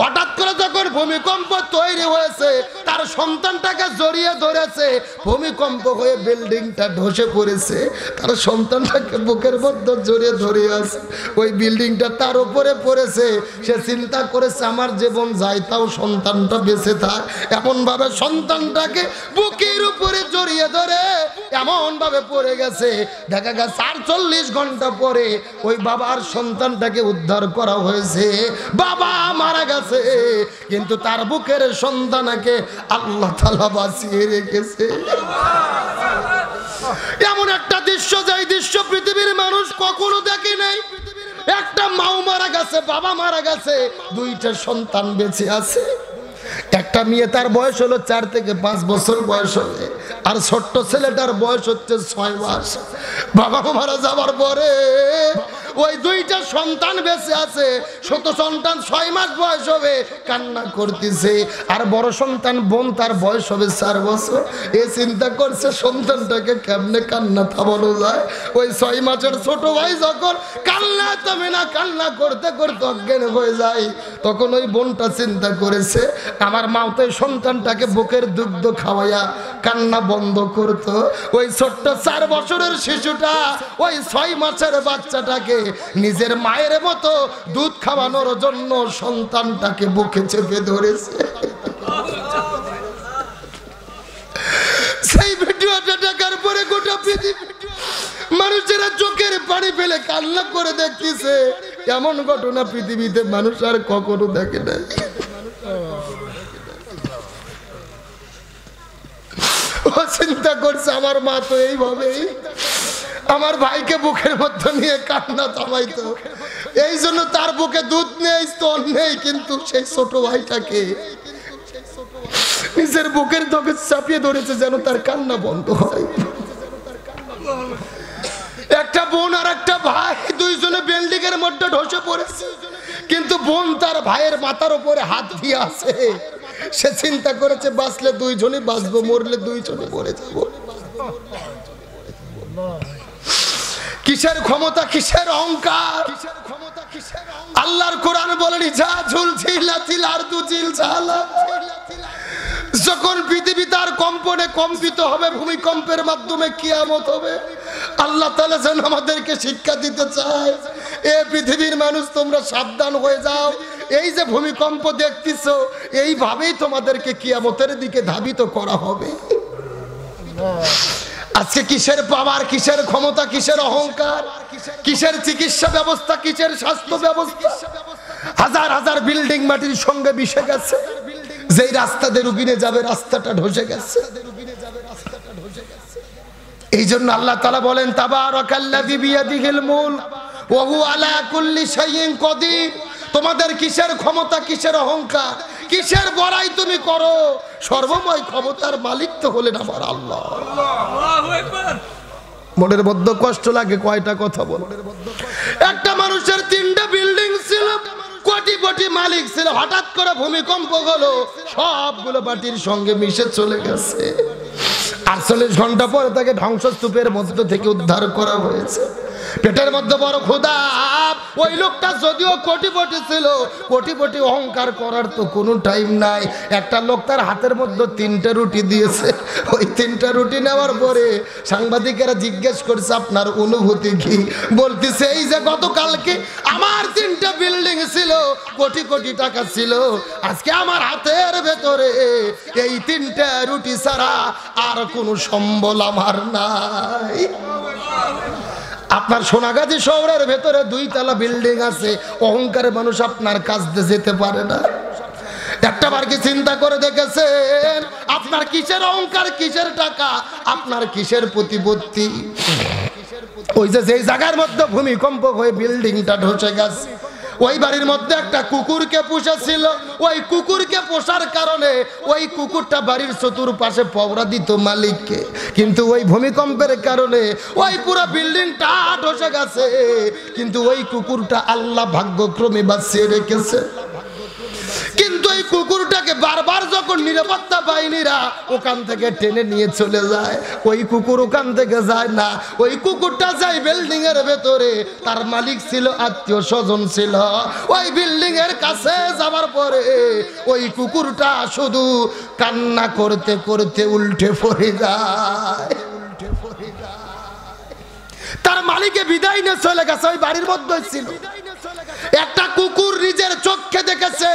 হঠাৎ করে যখন ভূমিকম্প তৈরি হয়েছে তার সন্তানটাকে জড়িয়ে ধরেছে, ভূমিকম্প হয়ে বিল্ডিংটা ধসে পড়েছে, তার সন্তানটাকে বুকের মধ্যে জড়িয়ে ধরে আছে, ওই বিল্ডিংটা তার উপরে পড়েছে। সে চিন্তা করেছে আমার জীবন যায় তাও সন্তানটা বেঁচে থাক, এমন ভাবে সন্তানটাকে বুকের উপরে জড়িয়ে ধরে এমন ভাবে পড়ে গেছে। দেখা গেছে ৪৪ ঘন্টা পরে ওই বাবার সন্তানটাকে উদ্ধার করা হয়েছে। বাবা মারা গেছে কিন্তু তার বুকের সন্তানকে আল্লাহ তাআলা বাঁচিয়ে রেখেছে। এমন একটা দৃশ্য, যেই দৃশ্য পৃথিবীর মানুষ কখনো দেখে নাই। একটা মাও মারা গেছে, বাবা মারা গেছে, দুইটা সন্তান বেঁচে আছে। একটা মেয়ে তার বয়স হলো 4 থেকে 5 বছর বয়স হবে, আর ছোট্ট ছেলেটার বয়স হচ্ছে 6 মাস। বাবা মারা যাবার পরে ওই দুইটা সন্তান বেঁচে আছে। ছোট সন্তান 6 মাস বয়স হবে, কান্না করতেছে, আর বড় সন্তান বোন তার বয়স হবে 4 বছর। এ চিন্তা করছে সন্তানটাকে কেমনে কান্না থামানো যায়। ওই 6 মাসের ছোট ভাই যখন কান্না থামে না, কান্না করতে করতে অজ্ঞান হয়ে যায়, তখন ওই বোনটা চিন্তা করেছে আমার মা তো সন্তানটাকে বুকের দুগ্ধ খাওয়াইয়া কান্না বন্ধ করতো। ওই ছোট্ট 4 বছরের শিশুটা ওই 6 মাসের বাচ্চাটাকে নিজের মায়ের মতো দুধ খাওয়ানোর জন্য সন্তানটাকে বুকে চেপে ধরেছে। সেই ভিডিওটা দেখার পরে গোটা পৃথিবী মানুষেরা চোখের পানি ফেলে কান্না করে দেখতেছে। এমন ঘটনা পৃথিবীতে মানুষ আর কখনো দেখে নাই। ও চিন্তা করছে আমার মা তো এইভাবেই আমার ভাইকে বুকের মধ্যে নিয়ে কান্না থামাইতো, এই জন্য তার বুকে দুধ নেই, স্তন নেই, কিন্তু সেই ছোট ভাইটাকে নিজের বুকের ধকে চাপিয়ে ধরেছে যেন তার কান্না বন্ধ হয়। একটা বোন আর একটা ভাই দুইজনে বিল্ডিং এর মধ্যে ধসে পড়েছে, কিন্তু বোন তার ভাইয়ের মাথার উপরে হাত দিয়ে আছে। সে চিন্তা করেছে বাঁচলে দুইজনই বাঁচবো, মরলে দুইজনে মরে যাব। কিসের ক্ষমতা, কিসের অহংকার! আল্লাহর কোরআন বলেনি যা ঝুলছিলাতিল আর দু জিলজালা। যখন পৃথিবী তার কম্পনে কম্পিত হবে, ভূমিকম্পের মাধ্যমে কিয়ামত হবে, আল্লাহ তাআলা যেন আমাদেরকে শিক্ষা দিতে চায় এ পৃথিবীর মানুষ তোমরা সাবধান হয়ে যাও। এই যে ভূমিকম্প দেখতেছো, এইভাবেই তোমাদেরকে কিয়ামতের দিকে ধাবিত করা হবে। আজকে কিসের পাওয়ার, কিসের ক্ষমতা, কিসের অহংকার, কিসের চিকিৎসা ব্যবস্থা, কিসের স্বাস্থ্য ব্যবস্থা! হাজার হাজার বিল্ডিং মাটির সঙ্গে মিশে গেছে। যেই রাস্তা দিয়ে রুগিনে যাবে রাস্তাটা ধসে গেছে। এই জন্য আল্লাহ তাআলা বলেন তাবারাকাল্লাযী বিয়াদিহিল মুলক ওয়া হুয়া আলা কুল্লি শাইইন কাদির। তোমাদের কিসের ক্ষমতা, কিসের অহংকার, কিসের বড়াই তুমি করো? সর্বময় ক্ষমতার মালিক তো হলেন আমার আল্লাহ। আল্লাহু আকবার। মনের মধ্যে কষ্ট লাগে কয়টা কথা বল। একটা মানুষের 3টা বিল্ডিং ছিল, কোটি মালিক ছিল, হঠাৎ করে ভূমিকম্প হলো, সবগুলো মাটির সঙ্গে মিশে চলে গেছে। 48 ঘন্টা পরে তাকে ধ্বংসস্তূপের মধ্যে থেকে উদ্ধার করা হয়েছে। পেটের মধ্যে বড় ক্ষুধা। ওই লোকটা যদিও কোটিপতি ছিল, কোটিপতি অহংকার করার তো কোনো টাইম নাই। একটা লোক তার হাতের মধ্যে 3টা রুটি দিয়েছে। ওই 3টা রুটি নেওয়ার পরে সাংবাদিকেরা জিজ্ঞেস করছে আপনার অনুভূতি কি? বলতেছে এই যে গতকালকে আমার 3টা বিল্ডিং ছিল, কোটি টাকা ছিল, আজকে আমার হাতের ভেতরে এই 3টা রুটি ছাড়া আর কোনো সম্বল আমার নাই। আপনার সোনাগাজী শহরের ভেতরে 2 তলা বিল্ডিং আছে, অহংকারে মানুষ আপনার কাছ দিয়ে যেতে পারে না। একটা বার কি চিন্তা করে দেখেছেন আপনার কিসের অহংকার, কিসের টাকা, আপনার কিসের প্রতিপত্তি? ওই যে যেই জায়গার মধ্যে ভূমিকম্প হয়ে বিল্ডিংটা ধসে গেছে, ওই বাড়ির মধ্যে একটা কুকুরকে পুষেছিল। ওই কুকুরকে পোষার কারণে ওই কুকুরটা বাড়ির চতুর্পাশে পওরা দিত মালিককে, কিন্তু ওই ভূমিকম্পের কারণে ওই পুরো বিল্ডিংটা ধসে গেছে, কিন্তু ওই কুকুরটা আল্লাহ ভাগ্যক্রমে বাঁচিয়ে রেখেছে। কিন্তু এই কুকুরটাকে বারবার যখন নিরাপত্তা বাহিনীরা ওখান থেকে টেনে নিয়ে চলে যায়, ওই কুকুর ওখান থেকে যায় না, ওই কুকুরটা যায় বিল্ডিং এর ভেতরে। তার মালিক ছিল, আত্মীয় স্বজন ছিল। ওই বিল্ডিং এর কাছে যাবার পরে ওই কুকুরটা শুধু কান্না করতে করতে উল্টে পড়ে যায়। তার মালিকে বিদায় নিয়ে চলে গেছে। ওই বাড়ির মধ্যে ছিল একটা কুকুর, নিজের চোখে দেখেছে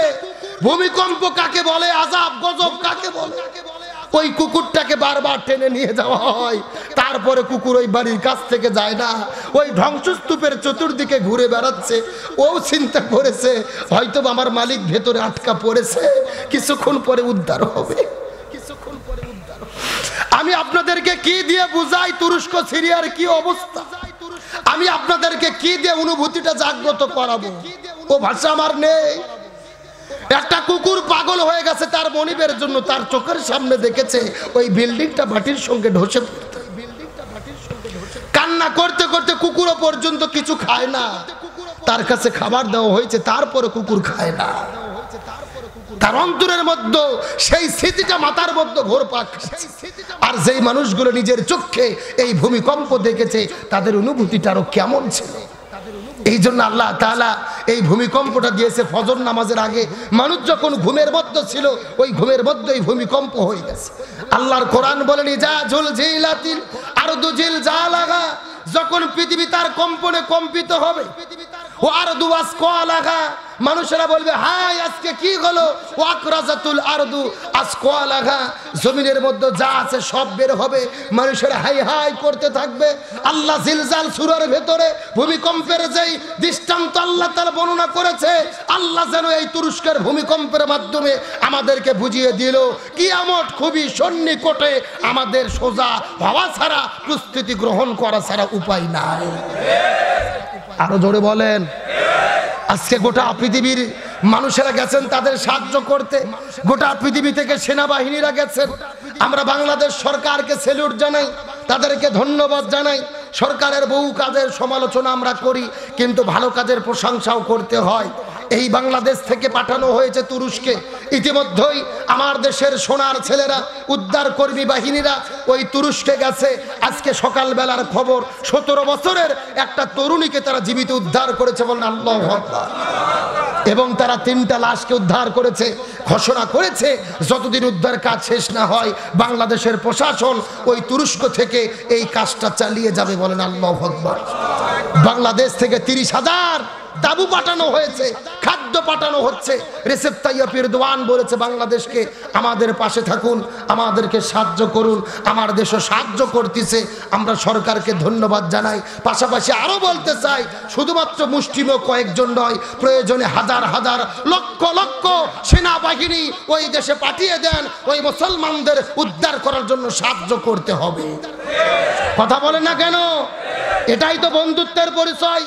ভূমিকম্প কাকে বলে, আযাব গজব কাকে বলে। ওই কুকুরটাকে বারবার টেনে নিয়ে যাওয়া হয়। তারপরে কুকুর ওই বাড়ির কাছ থেকে যায় না, ওই ধ্বংসস্তূপের চতুর্দিকে ঘুরে বেড়াচ্ছে। ও চিন্তা করেছে হয়তো আমার মালিক ভেতরে আটকা পড়েছে, কিছুক্ষণ পরে উদ্ধার হবে। আমি আপনাদেরকে কি দিয়ে বুঝাই তুরস্ক সিরিয়ার কি অবস্থা, আমি আপনাদেরকে কি দিয়ে অনুভূতিটা জাগ্রত করাবো, ও ভাষা আমার নেই। একটা কুকুর পাগল হয়ে গেছে তার মনিবের জন্য। তার চোখের সামনে দেখেছে ওই বিল্ডিংটা মাটির সঙ্গে ধসে পড়তে। কান্না করতে করতে কুকুরও পর্যন্ত কিছু খায় না। তার কাছে খাবার দেওয়া হয়েছে, তারপরে কুকুর খায় না। তার অন্তরের মধ্যে সেই স্মৃতিটা মাথার মধ্যে ঘোরপাক খাচ্ছে। আর যেই মানুষগুলো নিজের চোখে এই ভূমিকম্প দেখেছে তাদের অনুভূতিটা আরো কেমন ছিল। এই জন্য আল্লাহ তাআলা এই ভূমিকম্পটা দিয়েছে ফজর নামাজের আগে। মানুষ যখন ঘুমের মধ্যে ছিল ওই ঘুমের মধ্যে এই ভূমিকম্প হয়ে গেছে। আল্লাহর কোরআন বলেনি যা জুলজিলাতিল আরদু জিলজালাহা, যখন পৃথিবী তার কম্পনে কম্পিত হবে, ও আরদু আসকালাহা, মানুষেরা বলবে হাই আজকে কি হলো, ও আকরাজাতুল আরদু আসকালাহা, জমিনের মধ্যে যা আছে সব বের হবে, মানুষেরা হাই হাই করতে থাকবে। আল্লাহ জিলজাল সূরার ভেতরে ভূমিকম্পের যেই দৃষ্টান্ত আল্লাহ তাআলা বর্ণনা করেছে, আল্লাহ যেন এই তুরস্কের ভূমিকম্পের মাধ্যমে আমাদেরকে বুঝিয়ে দিল কিয়ামত খুবই সন্নিকটে, আমাদের সোজা হওয়া ছাড়া, প্রস্তুতি গ্রহণ করা ছাড়া উপায় নাই। আরো জোরে বলেন। আজকে গোটা পৃথিবীর মানুষেরা গেছেন তাদের সাহায্য করতে, গোটা পৃথিবী থেকে সেনাবাহিনীরা গেছেন। আমরা বাংলাদেশ সরকারকে স্যালুট জানাই, তাদেরকে ধন্যবাদ জানাই। সরকারের বহু কাজের সমালোচনা আমরা করি, কিন্তু ভালো কাজের প্রশংসাও করতে হয়। এই বাংলাদেশ থেকে পাঠানো হয়েছে তুরস্কে। ইতিমধ্যেই আমার দেশের সোনার ছেলেরা, উদ্ধার কর্মী বাহিনীরা ওই তুরস্কে গেছে। আজকে সকালবেলার খবর 17 বছরের একটা তরুণীকে তারা জীবিত উদ্ধার করেছে, বলেন আল্লাহু আকবার। এবং তারা 3টা লাশকে উদ্ধার করেছে। ঘোষণা করেছে যতদিন উদ্ধার কাজ শেষ না হয় বাংলাদেশের প্রশাসন ওই তুরস্ক থেকে এই কাজটা চালিয়ে যাবে, বলেন আল্লাহু আকবার। বাংলাদেশ থেকে 30,000 তাবু পাঠানো হয়েছে, খাদ্য পাঠানো হচ্ছে। রেসেপ তাইয়্যিপ এরদোয়ান বলেছে বাংলাদেশকে আমাদের পাশে থাকুন, আমাদেরকে সাহায্য করুন। আমার দেশও সাহায্য করতেছে, আমরা সরকারকে ধন্যবাদ জানাই। পাশাপাশি আরো বলতে চাই, শুধুমাত্র মুষ্টিমেয় কয়েকজন নয়, প্রয়োজনে হাজার হাজার লক্ষ লক্ষ সেনাবাহিনী ওই দেশে পাঠিয়ে দেন, ওই মুসলমানদের উদ্ধার করার জন্য সাহায্য করতে হবে। কথা বলেন না কেন? এটাই তো বন্ধুত্বের পরিচয়।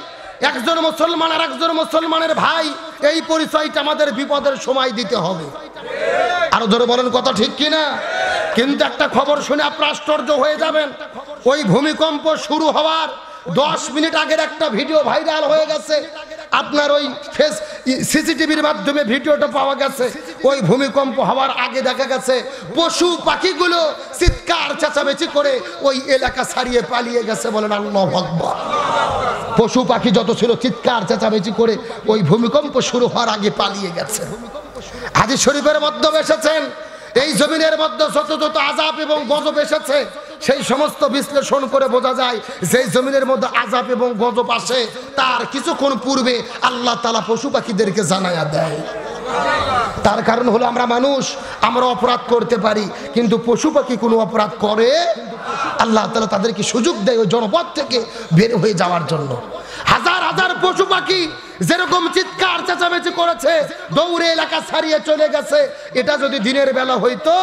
একজন মুসলমান আর একজন মুসলমানের ভাই, এই পরিচয়টা আমাদের বিপদের সময় দিতে হবে। আরো ধরে বলেন কথা ঠিক কিনা? কিন্তু একটা খবর শুনে আপনারা আশ্চর্য হয়ে যাবেন। ওই ভূমিকম্প শুরু হওয়ার 10 মিনিট আগের একটা ভিডিও ভাইরাল হয়ে গেছে। আপনার ওই সিসিটিভির মাধ্যমে ভিডিওটা পাওয়া গেছে। ওই ভূমিকম্প হওয়ার আগে দেখা গেছে পশু পাখিগুলো চিৎকার চেঁচামেচি করে ওই এলাকা ছাড়িয়ে পালিয়ে গেছে, বলেন আল্লাহু আকবার। পশু পাখি যত ছিল চিৎকার চেঁচামেচি করে ওই ভূমিকম্প শুরু হওয়ার আগে পালিয়ে গেছে। হাদিস শরীফের মাধ্যমে এসেছেন এই জমিনের মধ্যে যত যত আযাব এবং গজব এসেছে সেই সমস্ত বিশ্লেষণ করে বোঝা যায় যে জমিনের মধ্যে আযাব এবং গজব আসে তার কিছুক্ষণ পূর্বে আল্লাহ তাআলা পশু পাখিদেরকে জানায়া দেয়। তার কারণ হলো আমরা মানুষ, আমরা অপরাধ করতে পারি, কিন্তু পশু পাখি কোনো অপরাধ করে আল্লাহ তাআলা তাদেরকে সুযোগ দেয় ওই জনপদ থেকে বের হয়ে যাওয়ার জন্য। হাজার হাজার পশু পাখি যেরকম চিৎকার চেঁচামেচি করেছে, দৌড়ে এলাকা ছাড়িয়ে চলে গেছে। এটা যদি দিনের বেলা হইতো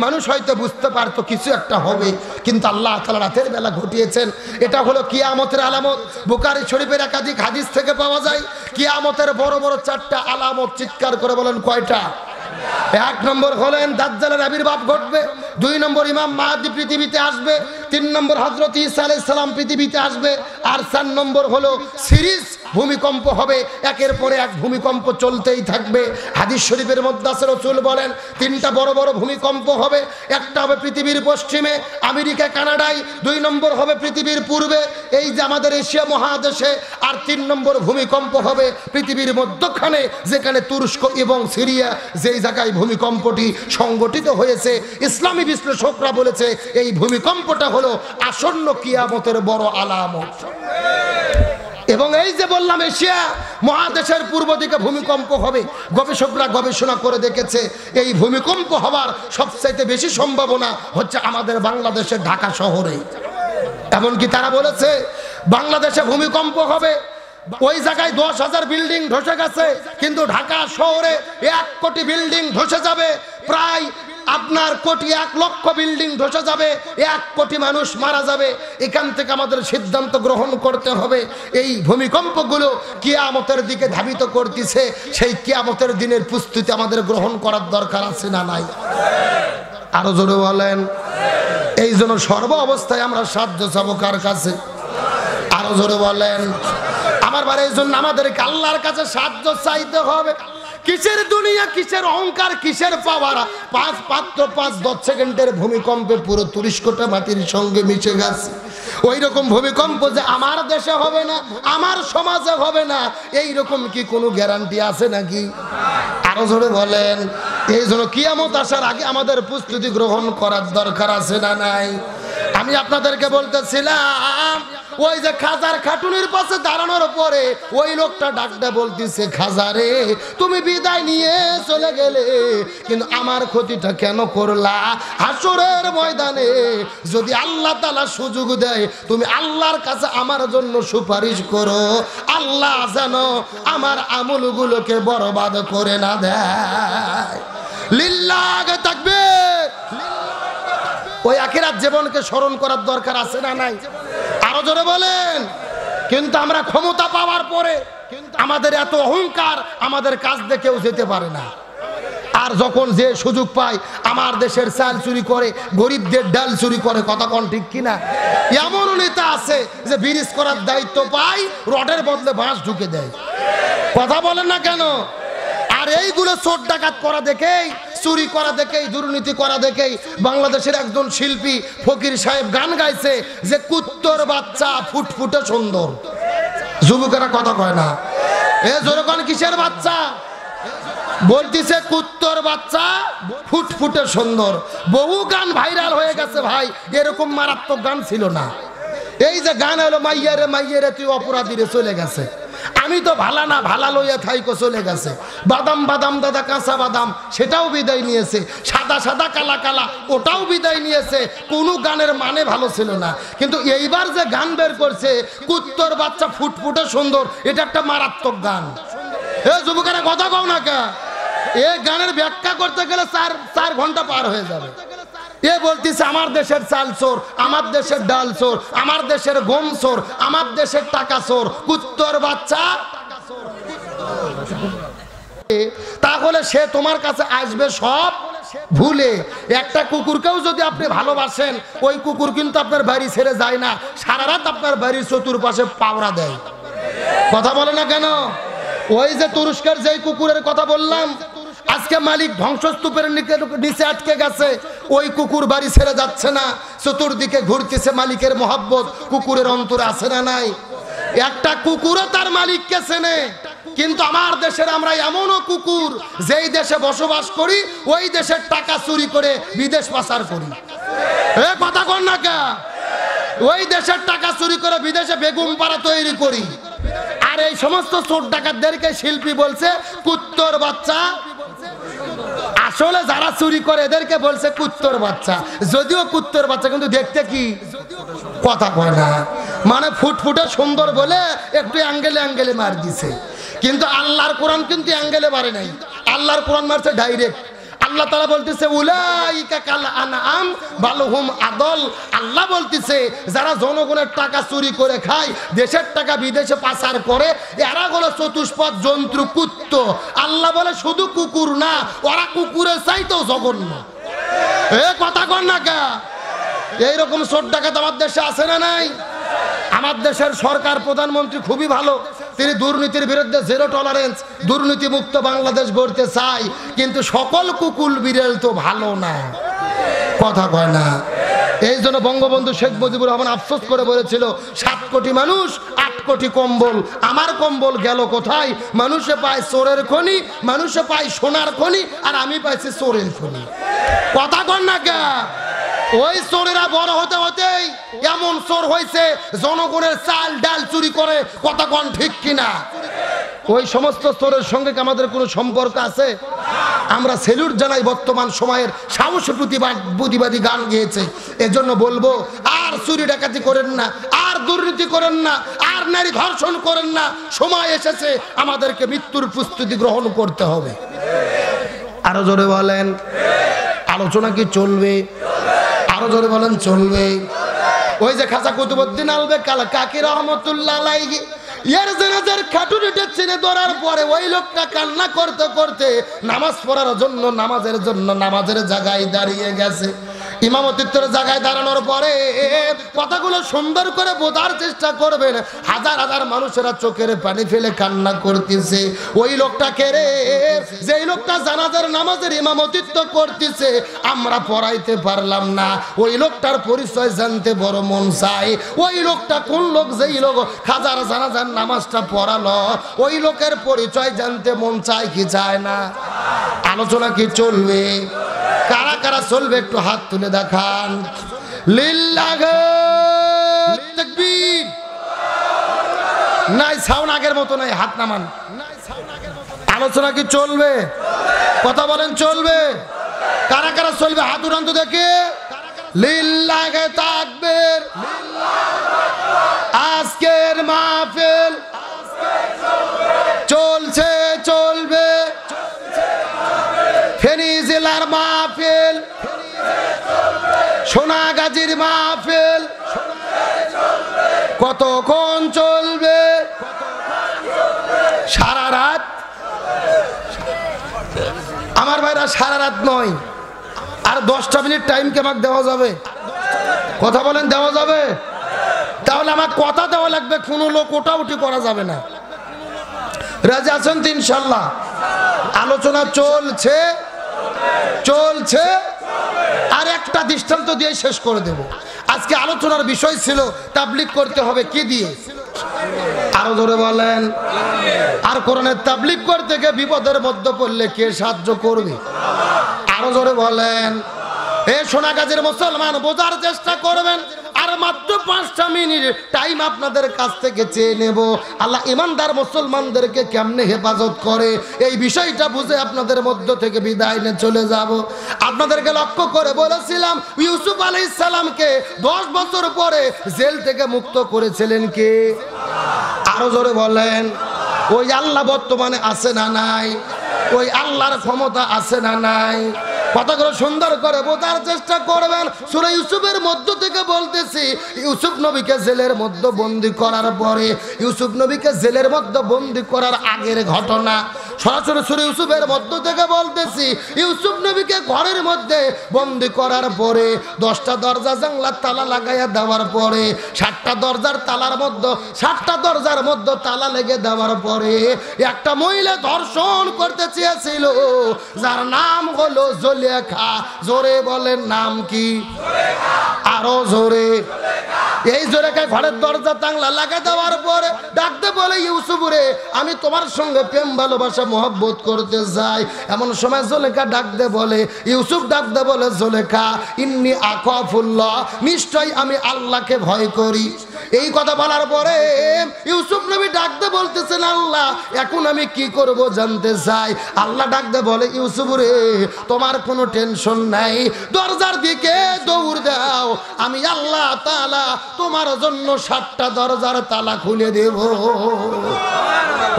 মানুষ হয়তো বুঝতে পারতো কিছু একটা হবে, কিন্তু আল্লাহ তাআলা রাতের বেলা ঘটিয়েছেন। এটা হলো কিয়ামতের আলামত। বুখারী শরীফের একাধিক হাদিস থেকে পাওয়া যায় কিয়ামতের বড় বড় 4টা আলামত। চিৎকার করে বলেন কয়টা? 1 নম্বর হলেন দাজ্জালের আবির্ভাব ঘটবে, 2 নম্বর ইমাম মাহদী পৃথিবীতে আসবে, 3 নম্বর হযরত ঈসা আলাইহিস সালাম পৃথিবীতে আসবে, আর 4 নম্বর হলো সিরিজ ভূমিকম্প হবে, একের পরে এক ভূমিকম্প চলতেই থাকবে। হাদিস শরীফের মধ্যে আছে রাসূল বলেন 3টা বড় বড় ভূমিকম্প হবে। একটা হবে পৃথিবীর পশ্চিমে আমেরিকা কানাডায়, 2 নম্বর হবে পৃথিবীর পূর্বে এই যে আমাদের এশিয়া মহাদেশে, আর 3 নম্বর ভূমিকম্প হবে পৃথিবীর মধ্যখানে যেখানে তুরস্ক এবং সিরিয়া, যেই জায়গায় ভূমিকম্পটি সংগঠিত হয়েছে। ইসলামী বিশ্লেষকরা বলেছে এই ভূমিকম্পটা হলো আসন্ন কিয়ামতের বড় আলামত। এবং এই যে বললাম এশিয়া মহাদেশের পূর্ব দিকে ভূমিকম্প হবে, গবেষকরা গবেষণা করে দেখেছে এই ভূমিকম্প হওয়ার সবচাইতে বেশি সম্ভাবনা হচ্ছে আমাদের বাংলাদেশের ঢাকা শহরে। এমনকি তারা বলেছে বাংলাদেশে ভূমিকম্প হবে, ওই জায়গায় 10,000 বিল্ডিং ধসে গেছে, কিন্তু ঢাকা শহরে 1 কোটি বিল্ডিং ধসে যাবে, প্রায় আপনার 1 লক্ষ বিল্ডিং ধসে যাবে, 1 কোটি মানুষ মারা যাবে। এখান থেকে আমাদের সিদ্ধান্ত গ্রহণ করতে হবে এই ভূমিকম্পগুলো কিয়ামতের দিকে ধাবিত করতেছে, সেই কিয়ামতের দিনের প্রস্তুতি আমাদের গ্রহণ করার দরকার আছে না নাই? আরো জোরে বলেন। এই জন্য সর্ব অবস্থায় আমরা সাহায্য চাবো কার কাছে? আরো জোরে বলেন। আমার বারে এই জন্য আমাদেরকে আল্লাহর কাছে সাহায্য চাইতে হবে। কিসের দুনিয়া, কিসের অহংকার, কিসের পাওয়ার? 5 সেকেন্ডের ভূমিকম্পে পুরো তুরস্কটা মাটির সঙ্গে মিশে গেছে। ওই রকম ভূমিকম্প যে আমার দেশে হবে না, আমার সমাজে হবে না, এই রকম কি কোনো গ্যারান্টি আছে নাকি? আরো জোরে বলেন। এই জন্য কিয়ামত আসার আগে আমাদের প্রস্তুতি গ্রহণ করার দরকার আছে না নাই? আমি আপনাদেরকে বলতেছিলাম ওই যে খাজার খাটুনির পাশে দাঁড়ানোর পরে ওই লোকটা ডাকতে বলতেছে, খাজারে তুমি বিদায় নিয়ে চলে গেলে, কিন্তু আমার ক্ষতিটা কেন করলা? হাসরের ময়দানে যদি আল্লাহ তাআলা সুযোগ দেয় তুমি আল্লাহর কাছে আমার জন্য সুপারিশ করো, আল্লাহ যেন আমার আমলগুলোকে বরবাদ করে না দেয়। লিল্লাহ তাকবীর। ওই আখিরাত জীবনকে স্মরণ করার দরকার আছে না নাই? আরো জোরে বলেন। কিন্তু আমরা ক্ষমতা পাওয়ার পরে আমাদের এত অহংকার, আমাদের কাজ দিয়ে কেউ যেতে পারে না। আর যখন যে সুযোগ পায় আমার দেশের চাল চুরি করে, গরিবদের ডাল চুরি করে, কথা কোন ঠিক কিনা? এমন নেতা আছে যে ব্রিজ করার দায়িত্ব পায়, রডের বদলে বাঁশ ঢুকে দেয়, কথা বলেন না কেন? আর এইগুলো চোর ডাকাত করা দেখেই, চুরি করা দেখেই, দুর্নীতি করা দেখেই বাংলাদেশের একজন শিল্পী ফকির সাহেব গান গাইছে যে কুত্তর বাচ্চা ফুটফুটে সুন্দর। যুবকেরা কথা কয় না, এ জোরকন কিসের বাচ্চা? বলতিছে কুত্তর বাচ্চা ফুটফুটে সুন্দর। বহু গান ভাইরাল হয়ে গেছে ভাই, এরকম মারাত্মক গান ছিল না। এই যে গান হলো মাইয়ারে মাইয়ারে তুই অপরাধী রে চলে গেছে, আমি তো ভালা না ভালা লইয়া থাইকো চলে গেছে, বাদাম বাদাম দাদা কাঁচা বাদাম সেটাও বিদায় নিয়েছে, সাদা সাদা কালা কালা ওটাও বিদায় নিয়েছে। কোনো গানের মানে ভালো ছিল না, কিন্তু এইবার যে গান বের করছে কুত্তর বাচ্চা ফুটফুটে সুন্দর, এটা একটা মারাত্মক গান। এ যুবকেরা কথা কও না কে? এই গানের ব্যাখ্যা করতে গেলে 4 ঘন্টা পার হয়ে যাবে। এ বলতেছে আমার দেশের চাল চোর, আমার দেশের ডাল চোর, আমার দেশের গম চোর, আমার দেশের টাকা চোর, কুত্তর বাচ্চা। তাহলে সে তোমার কাছে আসবে সব ভুলে। একটা কুকুরকেও যদি আপনি ভালোবাসেন, ওই কুকুর কিন্তু আপনার বাড়ি ছেড়ে যায় না, সারা রাত আপনার বাড়ির চতুর্পাশে পাওরা দেয়, কথা বলে না কেন? ওই যে তুরস্কের যেই কুকুরের কথা বললাম, আজকে মালিক ধ্বংসস্তূপের নিচে আটকে গেছে, ওই কুকুর বাড়ি ছেড়ে যাচ্ছে না, চতুর্দিকে ঘুরতেছে। মালিকের মহব্বত কুকুরের অন্তরে আছে না নাই? একটা কুকুরও তার মালিককে চেনে। কিন্তু আমার দেশের আমরা এমনও কুকুর যেই দেশে বসবাস করি ওই দেশের টাকা চুরি করে বিদেশ পাচার করি, এ কথা কন না কে? ওই দেশের টাকা চুরি করে বিদেশে বেগুন পাড়া তৈরি করি। আর এই সমস্ত চোর ডাকাতদেরকে শিল্পী বলছে কুত্তর বাচ্চা। আসলে যারা চুরি করে এদেরকে বলছে কুত্তর বাচ্চা, যদিও কুত্তর বাচ্চা কিন্তু দেখতে কি, কথা কয় না, মানে ফুটফুটে সুন্দর বলে একটু অ্যাঙ্গেলে অ্যাঙ্গেলে মার দিছে। কিন্তু আল্লাহর কোরআন কিন্তু অ্যাঙ্গেলে মারে নাই, আল্লাহর কোরআন মারছে ডাইরেক্ট। আল্লাহ তাআলা বলতেছে উলাইকা কাল আনআম বাল হুম আদল। আল্লাহ বলতেছে যারা জনগণের টাকা চুরি করে খায়, দেশের টাকা বিদেশে পাচার করে, এরা হলো চতুষ্পদ জন্তু, কুত্ত। আল্লাহ বলে শুধু কুকুর না, ওরা কুকুরের চাইতেও জঘন্য। এ কথা কন না কে? এইরকম চোর ডাকাত আমার দেশে আছে না নাই? আমার দেশের সরকার প্রধানমন্ত্রী খুবই ভালো, তিনি দুর্নীতির বিরুদ্ধে জিরো টলারেন্স, দুর্নীতি মুক্ত বাংলাদেশ গড়তে চায়, কিন্তু সকল কুকুল বিড়াল তো ভালো না, কথা কয় না। এই জন্য বঙ্গবন্ধু শেখ মুজিবুর রহমান আফসোস করে বলেছিল 7 কোটি মানুষ 8 কোটি কম্বল, আমার কম্বল গেল কোথায়? মানুষে পায় চোরের খনি, মানুষে পায় সোনার খনি, আর আমি পাইছি চোরের খনি, কথা কন না কে? ওই চোরেরা বড় হতে হতেই এমন চোর হয়েছে জনগণের চাল ডাল চুরি করে, কথা কন ঠিক কিনা? ওই সমস্ত চোরের সঙ্গে কি আমাদের কোনো সম্পর্ক আছে? আমরা সেলুট জানাই বর্তমান সময়ের সাহসী প্রতিবাদী গান গেয়েছে। এজন্য বলবো, আর চুরি ডাকাতি করেন না, আর দুর্নীতি করেন না, আর নারী ধর্ষণ করেন না। সময় এসেছে আমাদেরকে মৃত্যুর প্রস্তুতি গ্রহণ করতে হবে। আরো জোরে বলেন, আলোচনা কি চলবে? আরো জোরে বলেন, চলবে। ওই যে খাজা কুতুবউদ্দিন আলবে কাকি রহমতুল্লাহ আলাইহি এর জানাজার খাটুনিটা ছিনে ধরার পরে ওই লোকটা কান্না করতে করতে নামাজ পড়ার জন্য নামাজের জায়গায় দাঁড়িয়ে গেছে। ইমামতিত্বের জায়গায় দাঁড়ানোর পরে কথাগুলো সুন্দর করে বোঝার চেষ্টা করবেন। হাজার হাজার মানুষেরা চোখের পানি ফেলে কান্না করতেছে। ওই লোকটাকে রে, যেই লোকটা জানাজার নামাজের ইমামতিত্ব করতেছে, আমরা পড়াইতে পারলাম না। ওই লোকটার পরিচয় জানতে বড় মন চাই। ওই লোকটা কোন লোক? যেই লোক হাজার জানাজার নামাজটা পড়ালো, ওই লোকের পরিচয় জানতে মন চায় কি চায় না? আলোচনা কি চলবে? কারা কারা চলবে একটু হাত তুলে দেখান। লিল্লাহি তাকবীর। নাই সাউন্ড আগের মতো নাই, হাত নামান। আলোচনা কি চলবে? কথা বলেন, চলবে? কারা কারা চলবে হাত উঠান তো দেখে। লিল্লাহি তাকবীর। আজকের মাহফিল চলছে, চলবে। ফেনী জেলার মাহফিল, সোনাগাজীর মাহফিল কতক্ষণ চলবে? সারা রাত। আমার ভাইরা, সারা রাত নয়, আর 10টা মিনিট টাইম কে আমাকে দেওয়া যাবে? কথা বলেন, দেওয়া যাবে? তাহলে আমার কথা দেওয়া লাগবে, কোনো লোক ওটাউটি করা যাবে না। রাজি আছেন তো ইনশাল্লাহ? আলোচনা চলছে, চলছে। আর একটা দৃষ্টান্ত দিয়ে শেষ করে দেব। আজকে আলোচনার বিষয় ছিল তাবলীগ করতে হবে কি দিয়ে? আরো জোরে বলেন। আর কোরআনের তাবলীগ করতে গিয়ে বিপদের মধ্যে পড়লে কে সাহায্য করবে? আরো জোরে বলেন। এ সোনাগাজীর মুসলমান, বোঝার চেষ্টা করবেন। আর মাত্র 5টা মিনিট টাইম আপনাদের কাছ থেকে চেয়ে নেব। আল্লাহ ইমানদার মুসলমানদেরকে কেমনে হেফাজত করে, এই বিষয়টা বুঝে আপনাদের মধ্য থেকে বিদায় নিয়ে চলে যাব। আপনাদেরকে লক্ষ্য করে বলেছিলাম, ইউসুফ আলাইহিস সালামকে 10 বছর পরে জেল থেকে মুক্ত করেছিলেন কে? আরো জোরে বলেন। ওই আল্লাহ বর্তমানে আছে না নাই? ওই আল্লাহর ক্ষমতা আছে না নাই? কথাগুলো সুন্দর করে বোঝার চেষ্টা করবেন। সূরা ইউসুফের মধ্য থেকে বলতেছি, ইউসুফ নবীকে জেলের মধ্যে বন্দী করার পরে, ইউসুফ নবীকে জেলের মধ্যে বন্দী করার আগের ঘটনা সরাসরি সূরা ইউসুফের মধ্য থেকে বলতেছি। ইউসুফ নবীকে ঘরের মধ্যে বন্দী করার পরে 10টা দরজা জানলার তালা লাগাইয়া দেওয়ার পরে, 7টা দরজার তালার মধ্যে 7টা দরজার মধ্যে তালা লেগে দেওয়ার পরে একটা মহিলা ধর্ষণ করতে চেয়েছিল, যার নাম হলো জুলেখা। জোরে বলেন, নাম কি? আরো জোরে। এই জুলেখা ঘরের দরজা তাংলা লাগা দেওয়ার পরে ডাকতে বলে, ইউসুফ রে, আমি তোমার সঙ্গে প্রেম ভালোবাসা মহব্বত করতে চাই। এমন সময় জুলেখা ডাকতে বলে, ইউসুফ ডাকতে বলে, জুলেখা ইন্নী আখাফুল্লাহ, নিশ্চয় আমি আল্লাহকে ভয় করি। এই কথা বলার পরে ইউসুফ নবী ডাকতে বলতেছেন, আল্লাহ এখন আমি কি করব জানতে চাই। আল্লাহ ডাকতে বলে, ইউসুফ রে, তোমার কোনো টেনশন নাই, দরজার দিকে দৌড় দাও, আমি আল্লাহ তাআলা তোমার জন্য 7টা দরজার তালা খুলে দেব।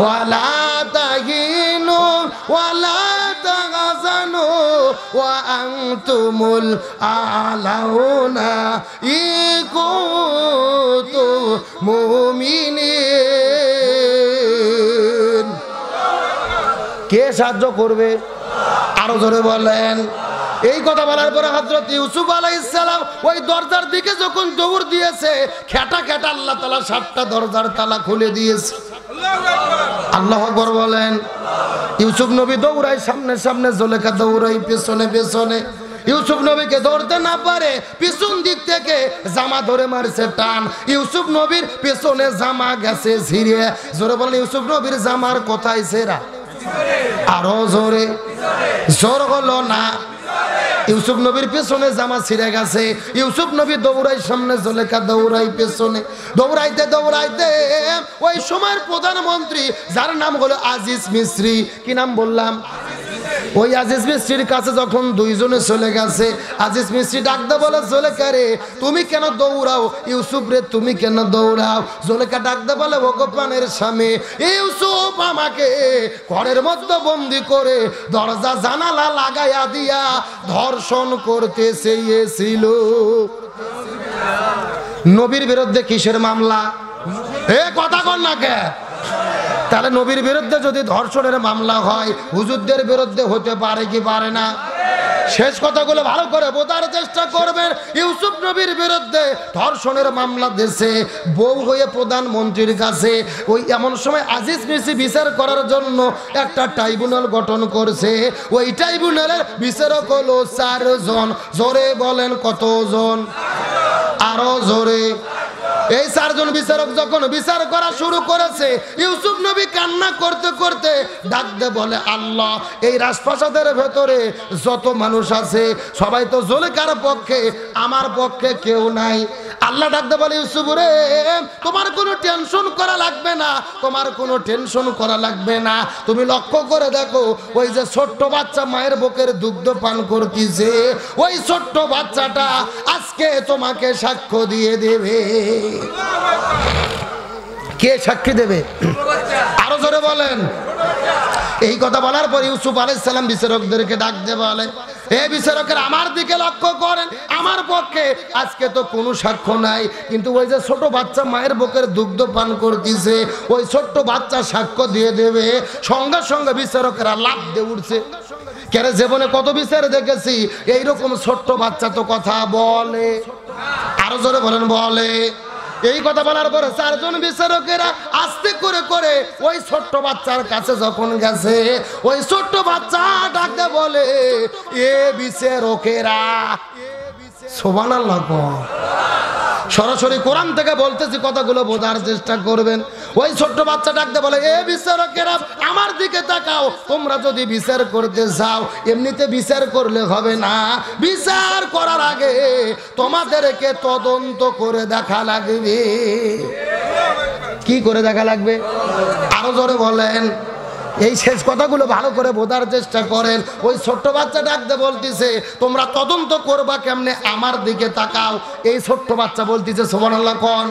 ওয়ালা তাহিনু ওয়ালা তাহজানু ওয়া আনতুমুল আ'লাউনা ইন কুনতুম মুমিনিন। কে সাহায্য করবে? আরো জোরে বলেন। এই কথা বলার পরে হযরত ইউসুফ আলাইহিস সালাম ওই দরজার দিকে যখন দৌড় দিয়েছে, খেটা খেটা আল্লাহ তাআলা 7টা দরজার তালা খুলে দিয়েছে। আল্লাহু আকবার বলেন। ইউসুফ নবী দৌড়ায় সামনে সামনে, জুলেখা দৌড়ায় পেছনে পেছনে। ইউসুফ নবীকে ধরতে না পারে পিছন দিক থেকে জামা ধরে মারছে টান। ইউসুফ নবীর পেছনে জামা গেছে ছিঁড়ে। জোরে বলেন ইউসুফ নবীর জামার কোথায় ছেঁড়া? আরো জোরে। জোর হলো না। ইউসুফ নবীর পেছনে জামা ছিঁড়ে গেছে। ইউসুফ নবী দৌড়াই সামনে, জুলেখা দৌড়াই পেছনে। দৌড়াইতে দৌড়াইতে ওই সময়ের প্রধানমন্ত্রী যার নাম হলো আজিজ মিস্রি, কি নাম বললাম? ওই আজিজ মিস্ত্রির কাছে যখন দুইজনে চলে গেছে, আজিজ মিস্ত্রি ডাকতে বলে, জুলেখা রে তুমি কেন দৌড়াও? ইউসুফ রে তুমি কেন দৌড়াও? জুলেখা ডাকতে বলে, ওগো প্রাণের স্বামী, ইউসুফ আমাকে ঘরের মধ্যে বন্দি করে দরজা জানালা লাগাইয়া দিয়া ধর্ষণ করতে চেয়েছিল। নবীর বিরুদ্ধে কিসের মামলা? এ কথা কর না কে? তাহলে নবীর বিরুদ্ধে যদি ধর্ষণের মামলা হয়, হুজুরদের বিরুদ্ধে হতে পারে কি পারে না? শেষ কথাগুলো ভালো করে বোঝার চেষ্টা করবেন। ইউসুফ নবীর বিরুদ্ধে ধর্ষণের মামলা দিয়েছে বউ হয়ে প্রধানমন্ত্রীর কাছে। ওই এমন সময় আজিজ মিস্ত্রি বিচার করার জন্য একটা ট্রাইব্যুনাল গঠন করছে। ওই ট্রাইব্যুনালের বিচারক হলো 4 জন। জোরে বলেন কতজন? আরো জোরে। এই 4 জন বিচারক যখন বিচার করা শুরু করেছে, ইউসুফ নবী কান্না করতে করতে ডাকতে বলে, আল্লাহ এই রাজপ্রাসাদের ভেতরে যত মানুষ আছে সবাই তো জুলেখার পক্ষে, আমার পক্ষে কেউ নাই। আল্লাহ ডাকতে বলে, ইউসুফ রে তোমার কোনো টেনশন করা লাগবে না, তোমার কোনো টেনশন করা লাগবে না। তুমি লক্ষ্য করে দেখো, ওই যে ছোট্ট বাচ্চা মায়ের বুকের দুগ্ধ পান করতেছে, ওই ছোট্ট বাচ্চাটা আজকে তোমাকে সাক্ষ্য দিয়ে দেবে। কে সাক্ষী দেবে? আরো জোরে বলেন। এই কথা বলার পর ইউসুফ আলাইহিস সালাম বিচারকদেরকে ডাক দিয়ে বলে, হে বিচারকের আমার দিকে লক্ষ্য করেন, আমার পক্ষে আজকে তো কোনো সাক্ষ্য নাই, কিন্তু ওই যে ছোট বাচ্চা মায়ের বুকের দুগ্ধ পান করতেছে, ওই ছোট্ট বাচ্চা সাক্ষ্য দিয়ে দেবে। সঙ্গে সঙ্গে বিচারকেরা লাফ দিয়ে উঠছে। কেন জীবনে কত বিচার দেখেছি, এইরকম ছোট্ট বাচ্চা তো কথা বলে। আরো জোরে বলেন বলে। এই কথা বলার পরে 4 জন বিচারকেরা আস্তে করে করে ওই ছোট্ট বাচ্চার কাছে যখন গেছে, ওই ছোট্ট বাচ্চা ডাকতে বলে, এ বিচারকেরা, সুবহানাল্লাহ। সরাসরি কোরআন থেকে বলতেছি, কথাগুলো বোঝার চেষ্টা করবেন। ওই ছোট্ট বাচ্চা ডাকতে বলে, এ বিচারকেরা আমার দিকে তাকাও, তোমরা যদি বিচার করতে চাও এমনিতে বিচার করলে হবে না, বিচার করার আগে তোমাদেরকে তদন্ত করে দেখা লাগবে। কি করে দেখা লাগবে? আরো জোরে বলেন। এই শেষ কথাগুলো ভালো করে বোঝার চেষ্টা করেন। ওই ছোট্ট বাচ্চা ডাকতে বলতেছে, তোমরা তদন্ত করবা কেমনে? আমার দিকে তাকাও। এই ছোট্ট বাচ্চা বলতেছে, সুবহানাল্লাহ কোন।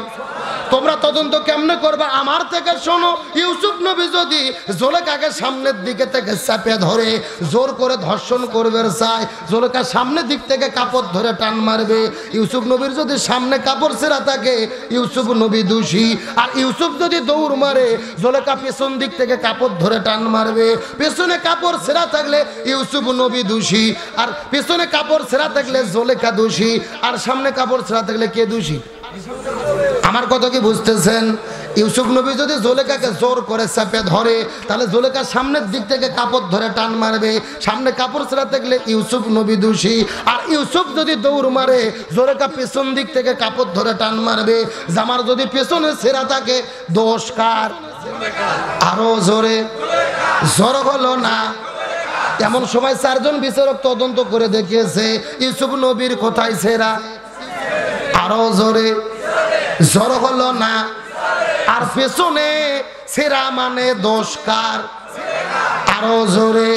তোমরা তদন্ত কেমনে করবা আমার থেকে শোনো। ইউসুফ নবী যদি জুলেখাকে সামনের দিকে থেকে চাপে ধরে জোর করে ধর্ষণ করবে চায়, জুলেখা সামনের দিক থেকে কাপড় ধরে টান মারবে। ইউসুফ নবীর যদি সামনে কাপড় ছেঁড়া থাকে, ইউসুফ নবী দোষী। আর ইউসুফ যদি দৌড় মারে, জুলেখা পেছন দিক থেকে কাপড় ধরে টান মারবে। পেছনে কাপড় ছেঁড়া থাকলে ইউসুফ নবী দোষী, আর পেছনে কাপড় ছেঁড়া থাকলে জুলেখা দোষী, আর সামনে কাপড় ছেঁড়া থাকলে কে দোষী? আমার কথা কি বুঝতেছেন? ইউসুফ নবী যদি জুলেখাকে জোর করে চাপে ধরে, তাহলে জুলেখা সামনের দিক থেকে কাপড় ধরে টান মারবে। সামনে কাপড় ছেঁড়া থাকলে ইউসুফ নবী দোষী। আর ইউসুফ যদি দৌড় মারে, জুলেখা পেছন দিক থেকে কাপড় ধরে টান মারবে। জামার যদি পেছনে ছেঁড়া থাকে, দোষ কার? আরো জোরে। জোর হলো না। এমন সময় 4 জন বিচারক তদন্ত করে দেখিয়েছে, ইউসুফ নবীর কোথায় ছেঁড়া? আরো জোরে। জোর হলো না। আর পেছনে ছেঁড়া মানে দোষ কার? আরো জোরে।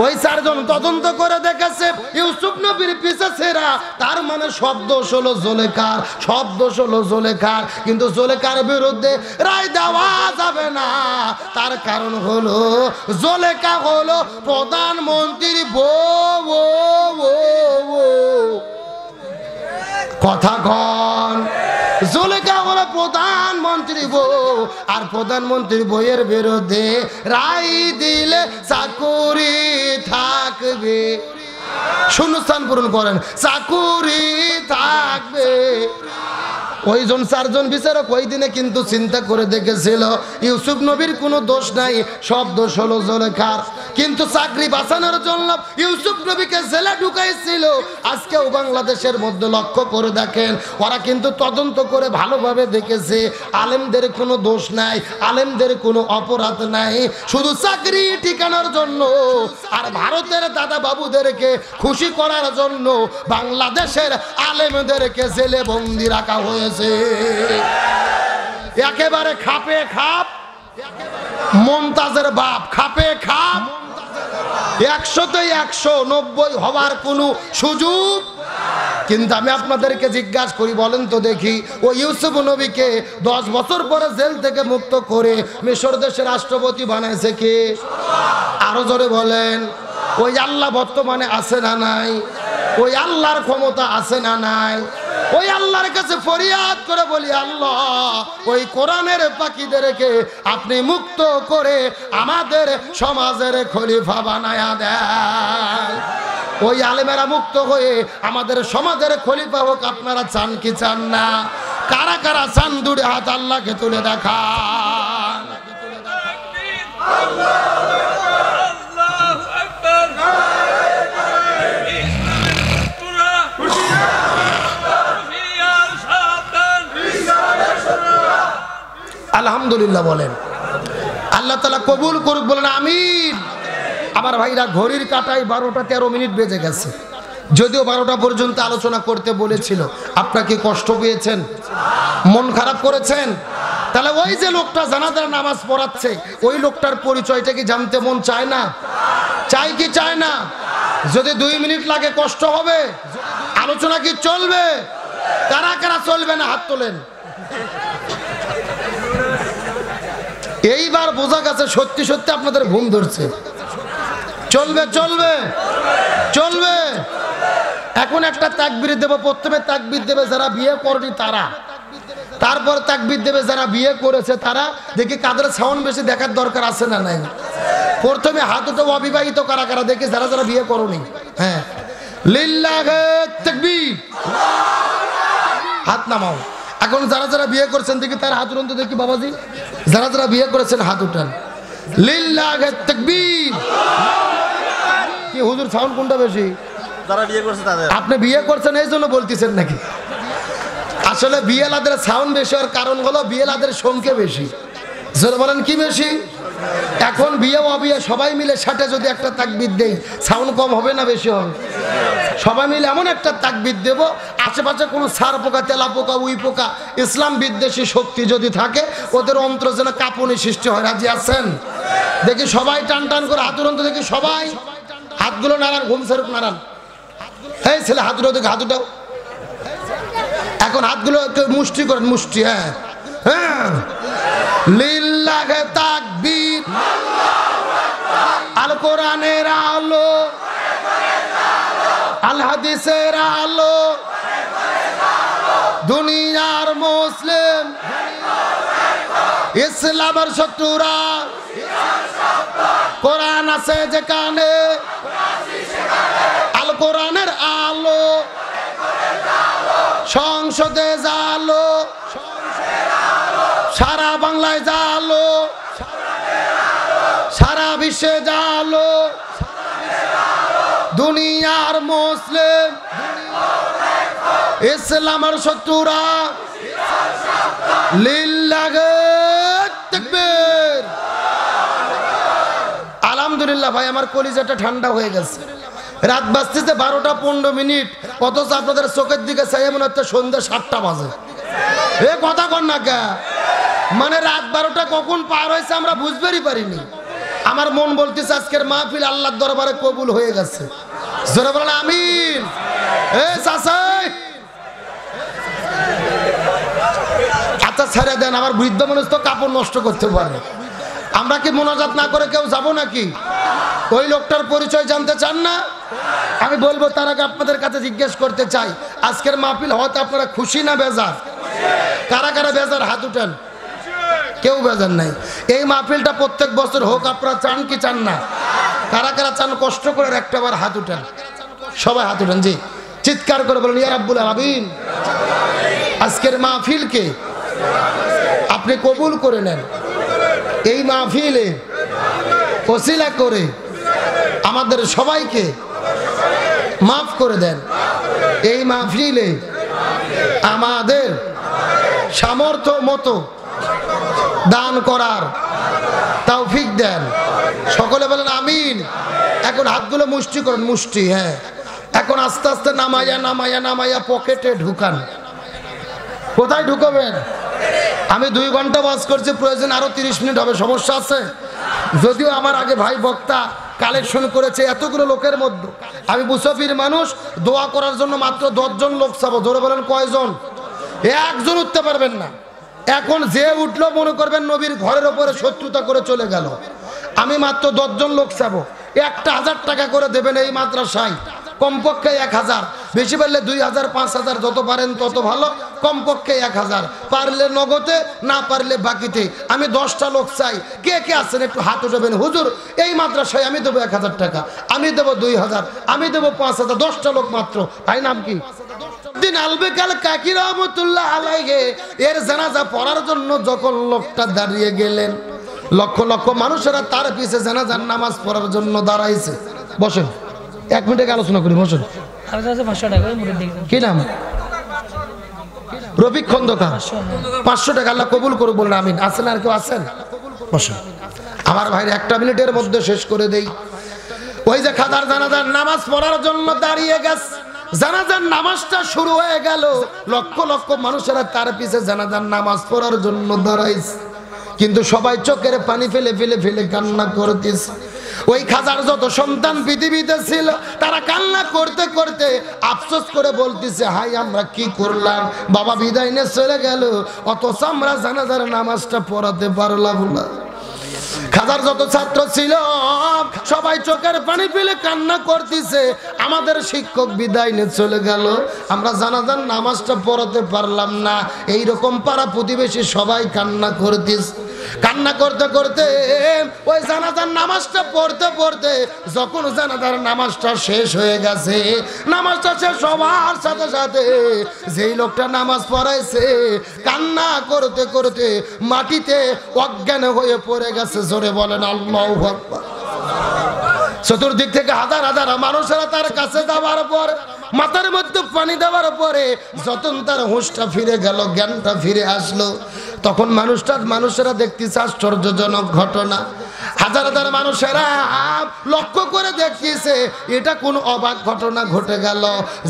ওই 4 জন তদন্ত করে দেখেছে ইউসুফ নবীর পিছে ছেঁড়া, তার মানে সব দোষ হলো জুলেখার, সব দোষ হলো জুলেখার। কিন্তু জুলেখার বিরুদ্ধে রায় দেওয়া যাবে না। তার কারণ হলো জুলেখা হলো প্রধানমন্ত্রীর বউ। কথা কন। জুলেখা হলো প্রধানমন্ত্রী বউ, আর প্রধানমন্ত্রীর বইয়ের বিরুদ্ধে রায় দিলে চাকুরি থাকবে। শূন্যস্থান পূরণ করেন। চাকুরি থাকবে। ওইজন চারজন বিচারক ওই দিনে কিন্তু চিন্তা করে দেখেছিল ইউসুফ নবীর কোনো দোষ নাই, সব দোষ হলো জুলেখার। কিন্তু চাকরি বাঁচানোর জন্য ইউসুফ নবীকে জেলে ঢুকাইছিল। আজকেও বাংলাদেশের মধ্যে লক্ষ্য করে দেখেন, ওরা কিন্তু তদন্ত করে ভালোভাবে দেখেছে আলেমদের কোনো দোষ নাই, আলেমদের কোনো অপরাধ নাই, শুধু চাকরি ঠিকানোর জন্য আর ভারতের দাদা বাবুদেরকে খুশি করার জন্য বাংলাদেশের আলেমদেরকে জেলে বন্দি রাখা হয়েছে। একেবারে খাপে খাপ। মমতাজের বাপ খাপে খাপ। 100তে 190 হওয়ার কোনো সুযোগ। কিন্তু আমি আপনাদেরকে জিজ্ঞাসা করি, বলেন তো দেখি, ও ইউসুফ নবীকে 10 বছর পরে জেল থেকে মুক্ত করে মিশর দেশের রাষ্ট্রপতি বানাইছে কে? আরো জোরে বলেন। ওই আল্লাহ বর্তমানে আছে না নাই? ওই আল্লাহর ক্ষমতা আছে না নাই? ওই আল্লাহর কাছে ফরিয়াদ করে বলি, আল্লাহ ওই কোরআনের পাখিদেরকে আপনি মুক্ত করে আমাদের সমাজের খলিফা বানায়া দেন। ওই আলেমেরা মুক্ত হয়ে আমাদের সমাজের খলিফা হোক, আপনারা চান কি চান না? কারা কারা চান? দুটি হাত আল্লাহকে তুলে দেখান। আলহামদুলিল্লাহ বলেন। আল্লাহ তাআলা কবুল করুক, বলেন আমিন। আমার ভাইরা, ঘড়ির কাঁটায় 12টা 13 মিনিট বেজে গেছে। যদিও 12টা পর্যন্ত আলোচনা করতে বলেছিল। আপনাকে কষ্ট পেয়েছেন? মন খারাপ করেছেন? তাহলে ওই যে লোকটা জানাজার নামাজ পড়াচ্ছে, ওই লোকটার পরিচয়টা কি জানতে মন চায় না? চাই কি চায় না? যদি 2 মিনিট লাগে কষ্ট হবে? আলোচনা কি চলবে? কারা কারা চলবে না হাত তোলেন। এইবার বোঝা গেছে সত্যি সত্যি আপনাদের ঘুম ধরছে। চলবে চলবে চলবে। এখন একটা তাকবীর দেব। প্রথমে তাকবীর দেবে যারা বিয়ে করেনি তারা, তারপর তাকবীর দেবে যারা বিয়ে করেছে তারা। দেখি কাদের সাউন্ড বেশি দেখার দরকার আছে না নাই। প্রথমে হাত উঠে অবিবাহিত কারা কারা দেখি, যারা যারা বিয়ে করনি। হ্যাঁ, লিল্লাহে তাকবীর, হাত নামাও। এখন যারা যারা বিয়ে করেছেন দেখি তার হাত উঠান তো দেখি বাবাজি। যারা যারা বিয়ে করেছেন হাত উঠান। লিল্লাহে তাকবীর। কি হুজুর সাউন্ড কোনটা বেশি? যারা বিয়ে করছে তাদের। আপনি বিয়ে করছেন এই জন্য বলতেছেন নাকি? আসলে বিয়েলাদের সাউন্ড বেশি হওয়ার কারণ হলো বিয়েলাদের সংখ্যা বেশি। জোরে বলেন কি বেশি? এখন বিয়ে অবিয়ে সবাই মিলে সাথে যদি একটা তাকবীর দেই, সাউন্ড কম হবে না বেশি হবে? সবাই মিলে এমন একটা তাকবীর দেব, আশেপাশে কোনো সার পোকা, তেলা পোকা, উই পোকা, ইসলাম বিদ্বেষী শক্তি যদি থাকে ওদের অন্তর যেন কাঁপুনি সৃষ্টি হয়। রাজি আছেন? দেখি সবাই টান টান করে হাত উঠান তো দেখি। সবাই হাতগুলো নাড়ান, ঘুম স্বরূপ নাড়ান। এই ছেলে হাত উঠাও দেখি, হাত উঠাও। এখন হাতগুলো একটু মুষ্টি করেন, মুষ্টি। হ্যাঁ হ্যাঁ। লিল্লাহে তাকবীর। আল কোরআনের আলো, আল হাদিসের আলো, দুনিয়ার মুসলিম, ইসলামের শত্রুরা কোরআন আছে যেখানে, আল কোরআনের আলো, সংসদে জালো, সারা বাংলায় জালো, সারা বিশ্বে জালো, দুনিয়ার মুসলিম, ইসলামের শত্রুরা লিল্লাহে তাকবীর। আলহামদুলিল্লাহ ভাই, আমার কলিজাটা ঠান্ডা হয়ে গেছে। রাত বাজতেছে 12টা 15 মিনিট, অথচ আপনাদের চোখের দিকে চাই মনে হচ্ছে সন্ধ্যা 7টা বাজে। এ কথা কন না কে? মানে রাত 12টা কখন পার হয়েছে আমরা বুঝতেই পারিনি। আমার মন বলতেছে আজকের মাহফিল আল্লাহর দরবারে কবুল হয়ে গেছে। জোরে বলেন আমিন। এ চাচাই, আচ্ছা ছেড়ে দেন, আমার বৃদ্ধ মানুষ তো কাপড় নষ্ট করতে পারে। আমরা কি মোনাজাত না করে কেউ যাব নাকি? ওই লোকটার পরিচয় জানতে চান না? আমি বলবো তার আগে আপনাদের কাছে জিজ্ঞেস করতে চাই, আজকের মাহফিল হয়তো আপনারা খুশি না বেজার? কারা কারা বেজার হাত উঠান। কেউ বেজার নাই। এই মাহফিলটা প্রত্যেক বছর হোক, আপনারা চান কি চান না? কারা কারা চান? কষ্ট করে একটাবার হাত উঠান। সবাই হাত উঠান, জি চিৎকার করে বলেন ইয়া রাব্বুল আলামিন, আজকের মাহফিলকে আপনি কবুল করে নেন। এই মাহফিলে ওসিলা করে আমাদের সবাইকে মাফ করে দেন। এই মাহফিলে আমাদের সামর্থ্য মতো দান করার তৌফিক দেন। সকলে বলেন আমিন। এখন হাতগুলো মুষ্টি করেন, মুষ্টি, হ্যাঁ। এখন আস্তে আস্তে নামাইয়া নামাইয়া নামাইয়া পকেটে ঢুকান। কোথায় ঢুকাবেন? আমি 2 ঘন্টা ওয়াজ করছি, প্রয়োজন আরো 30 মিনিট হবে, সমস্যা আছে? যদিও আমার আগে ভাই বক্তা কালেকশন করেছে এতগুলো লোকের মধ্যে, আমি মুসাফির মানুষ, দোয়া করার জন্য মাত্র 10 জন লোক চাবো। ধরে বলেন কয়জন? একজন উঠতে পারবেন না। এখন যে উঠলো মনে করবেন নবীর ঘরের ওপরে শত্রুতা করে চলে গেল। আমি মাত্র 10 জন লোক চাবো, 1000 টাকা করে দেবেন এই মাদ্রাসায়, কমপক্ষে 1000, বেশি পারলে 2000 5000 যত পারেন তত ভালো, কমপক্ষে 1000, পারলে নগদে, না পারলে বাকিতে। আমি 10টা লোক চাই। কে কে আছেন একটু হাত উঠাবেন। হুজুর এই মাদ্রাসায় আমি দেবো 1000 টাকা, আমি দেবো 2000, আমি দেবো 5000, 10টা লোক মাত্র। ভাই নাম কি? দিন আলবেকাল কাকি রহমতুল্লাহ আলাইহি এর জানাজা পড়ার জন্য যখন লোকটা দাঁড়িয়ে গেলেন, লক্ষ লক্ষ মানুষেরা তার পিছে জানাজার নামাজ পড়ার জন্য দাঁড়াইছে। বসেন, 1 মিনিট আলোচনা করি, বসেন। কি নাম? রফিক খন্দকার। 500 টাকা, আল্লাহ কবুল করুক বলেন আমিন। আছেন আর কেউ আছেন? বসেন। আমার ভাইয়ের 1 মিনিটের মধ্যে শেষ করে দেই। ওই যে খাদার জানাজার নামাজ পড়ার জন্য দাঁড়িয়ে গেছে, জানাজার নামাজটা শুরু হয়ে গেল, লক্ষ লক্ষ মানুষেরা তার পিছে জানাজার নামাজ পড়ার জন্য দাঁড়াইছে, কিন্তু সবাই চোখের পানি ফেলে ফেলে ফেলে কান্না করতেছে। ওই খাজার যত সন্তান পৃথিবীতে ছিল তারা কান্না করতে করতে আফসোস করে বলতেছে, হাই আমরা কি করলাম, বাবা বিদায় নিয়ে চলে গেল, অথচ আমরা জানাজার নামাজটা পড়াতে পারলাম না। খাজার যত ছাত্র ছিল সবাই চোখের পানি ফেলে কান্না করতেছে, আমাদের শিক্ষক বিদায় নিয়ে চলে গেল, আমরা জানাজার নামাজটা পড়াতে পারলাম না। এইরকম পাড়া প্রতিবেশী সবাই কান্না করতেছে। কান্না করতে করতে ওই জানাজার নামাজটা পড়তে পড়তে যখন জানাজার নামাজটা শেষ হয়ে গেছে, নামাজটা শেষ হওয়ার সাথে সাথে যেই লোকটা নামাজ পড়াইছে কান্না করতে করতে মাটিতে অজ্ঞান হয়ে পড়ে গেছে। জোরে বলেন আল্লাহু আকবার। চতুর্দিক থেকে হাজার হাজার মানুষেরা তার কাছে যাওয়ার পর, মাথার মধ্যে পানি দেওয়ার পরে যখন তার হুঁশটা ফিরে গেল, জ্ঞানটা ফিরে আসলো, তখন মানুষেরা দেখতেছে আশ্চর্যজনক ঘটনা। হাজার হাজার মানুষেরা লক্ষ্য করে দেখতেছে এটা কোন অবাক ঘটনা ঘটে গেল।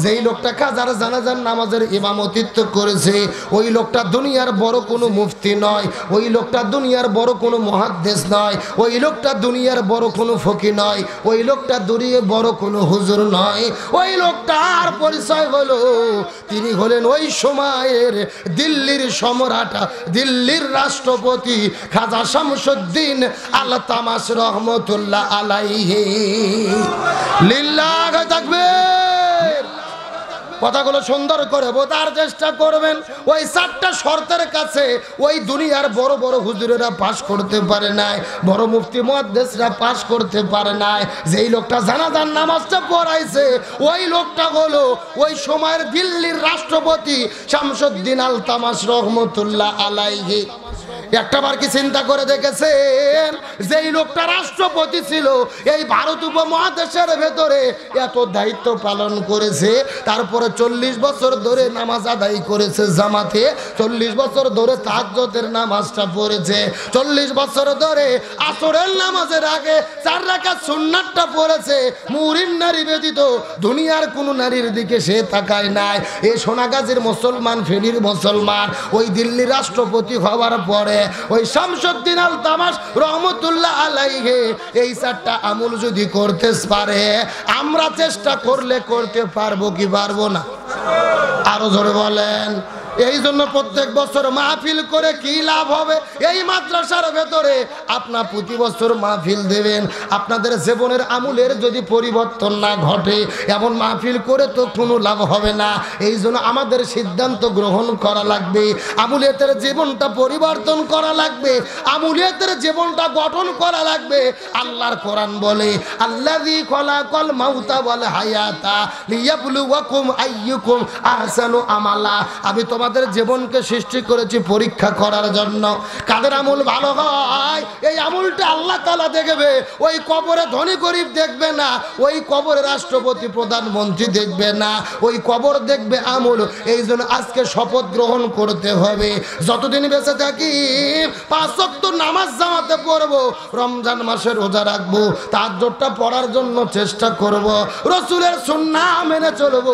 যেই লোকটা খাজার জানাজার নামাজের ইমামতিত্ব করেছে ওই লোকটা দুনিয়ার বড় কোনো মুফতি নয়, ওই লোকটা দুনিয়ার বড় কোনো মুহাদ্দিস নয়, ওই লোকটা দুনিয়ার বড় কোনো ফকি নয়, ওই লোকটা দুনিয়ার বড় কোনো হুজুর নয়। ওই লোকটার পরিচয় হলো তিনি হলেন ওই সময়ের দিল্লির সম্রাট, দিল্লির রাষ্ট্রপতি খাজা শামসুদ্দিন আলতামাস রহমতুল্লাহ আলাইহি। লিল্লাহ তাকবীর। কথাগুলো সুন্দর করে বোঝার চেষ্টা করবেন। ওই 4টা শর্তের কাছে ওই দুনিয়ার বড় বড় হুজুরেরা পাশ করতে পারে নাই, বড় মুফতি মুহাদ্দিসরা পাশ করতে পারে নাই। যেই লোকটা জানাজার নামাজটা পড়াইছে ওই লোকটা হলো ওই সময়ের দিল্লির রাষ্ট্রপতি শামসুদ্দিন আলতামাস রহমতুল্লাহ আলাইহি। একটাবার কি চিন্তা করে দেখেছেন যেই লোকটা রাষ্ট্রপতি ছিল এই ভারত উপমহাদেশের ভেতরে এত দায়িত্ব পালন করেছে, তারপরে 40 বছর ধরে নামাজ আদায় করেছে জামাতে, 40 বছর ধরে তাহাজ্জুদের নামাজটা পড়েছে, 40 বছর ধরে আসরের নামাজের আগে 4 রাকাত সুন্নাতটা পড়েছে, মুরিন নারী ব্যতীত দুনিয়ার কোনো নারীর দিকে সে তাকায় নাই। এই সোনাগাজীর মুসলমান, ফেনীর মুসলমান, ওই দিল্লি রাষ্ট্রপতি হওয়ার পরে ওই শামসুদ্দিন আলতামাস রহমতুল্লাহ আলাইহি এই 4টা আমল যদি করতে পারে, আমরা চেষ্টা করলে করতে পারবো কি পারবো না? আরো জোরে বলেন। এই জন্য প্রত্যেক বছর মাহফিল করে কি লাভ হবে? এই মাদ্রাসার ভেতরে আপনার প্রতি বছর মাহফিল দেবেন, আপনাদের জীবনের আমূলের যদি পরিবর্তন না ঘটে এমন মাহফিল করে তো কোনো লাভ হবে না। এই জন্য আমাদের সিদ্ধান্ত গ্রহণ করা লাগবে, আমূলিয়াতের জীবনটা পরিবর্তন করা লাগবে, আমূলিয়াতের জীবনটা গঠন করা লাগবে। আল্লাহর কোরআন বলে আল্লাযী খালাকাল মাউতা ওয়াল হায়াতা লিয়াবলুয়াকুম আইয়ুকুম আহসানু আমালা। আমি তোমাদের জীবনকে সৃষ্টি করেছি পরীক্ষা করার জন্য, কাদের আমল ভালো হয় এই আমলটা আল্লাহ তাআলা দেখবে। ওই কবরে ধনী গরিব দেখবে না, ওই কবরে রাষ্ট্রপতি প্রধানমন্ত্রী দেখবে না, ওই কবর দেখবে আমল। এই জন্য আজকে শপথ গ্রহণ করতে হবে, যতদিন বেঁচে থাকি 5 ওয়াক্ত নামাজ জামাতে পড়বো, রমজান মাসে রোজা রাখবো, তাহাজ্জুদটা পড়ার জন্য চেষ্টা করব, রাসূলের সুন্নাহ মেনে চলবো,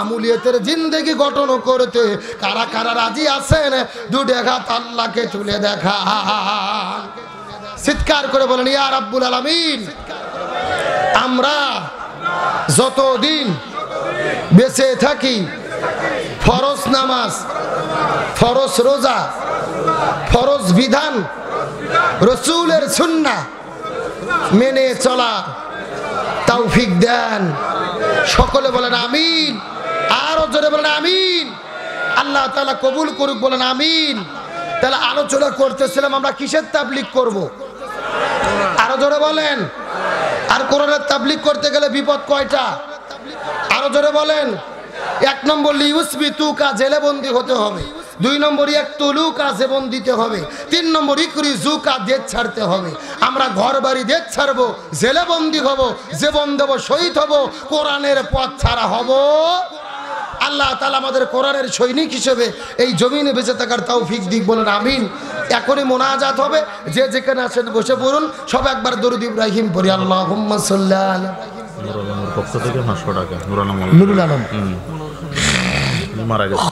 আমূলিয়াতের জিন্দেগি গঠন করতে কারা কারা রাজি আছেন? দুটো হাত আল্লাহকে তুলে দেখান, চিৎকার করে বলেন ইয়া রাব্বুল আলামিন। আমরা যতদিন বেঁচে থাকি ফরজ নামাজ, ফরজ রোজা, ফরজ বিধান, রাসূলের সুন্নাহ মেনে চলা তৌফিক দেন। সকলে বলেন আমিন, আরো জোরে বলেন আমিন। আল্লাহ তাআলা কবুল করুক, বলেন আমিন। তাহলে আলোচনা করতেছিলাম আমরা কিসের তাবলীগ করব? আরো জোরে বলেন। আর কোরআনের তাবলীগ করতে গেলে বিপদ কয়টা? আরো জোরে বলেন। 1 নম্বর লিউসবিতুকা, জেলে বন্দী হতে হবে। 2 নম্বর ইয়াকতুলুকা, জীবন দিতে হবে। 3 নম্বর ইকরিজুকা, দেশ ছাড়তে হবে। আমরা ঘর বাড়ি দেশ ছাড়বো, জেলে বন্দী হব, জীবন দেব, শহীদ হব, কোরআনের পথ ছাড়া হব। আল্লাহ তাআলা আমাদের কোরআনের সৈনিক হিসেবে এই জমিনে বেঁচে থাকার তৌফিক দিক, বলেন আমিন। এখনই মোনাজাত হবে, যে যেখানে আছেন বসে পড়ুন, সব একবার দরুদ ইব্রাহিম পড়ি। আল্লাহুম্মা সাল্লি আলা পক্ষ থেকে 500 টাকা নুরুল আলম নুরুল আলম মারা গেছে।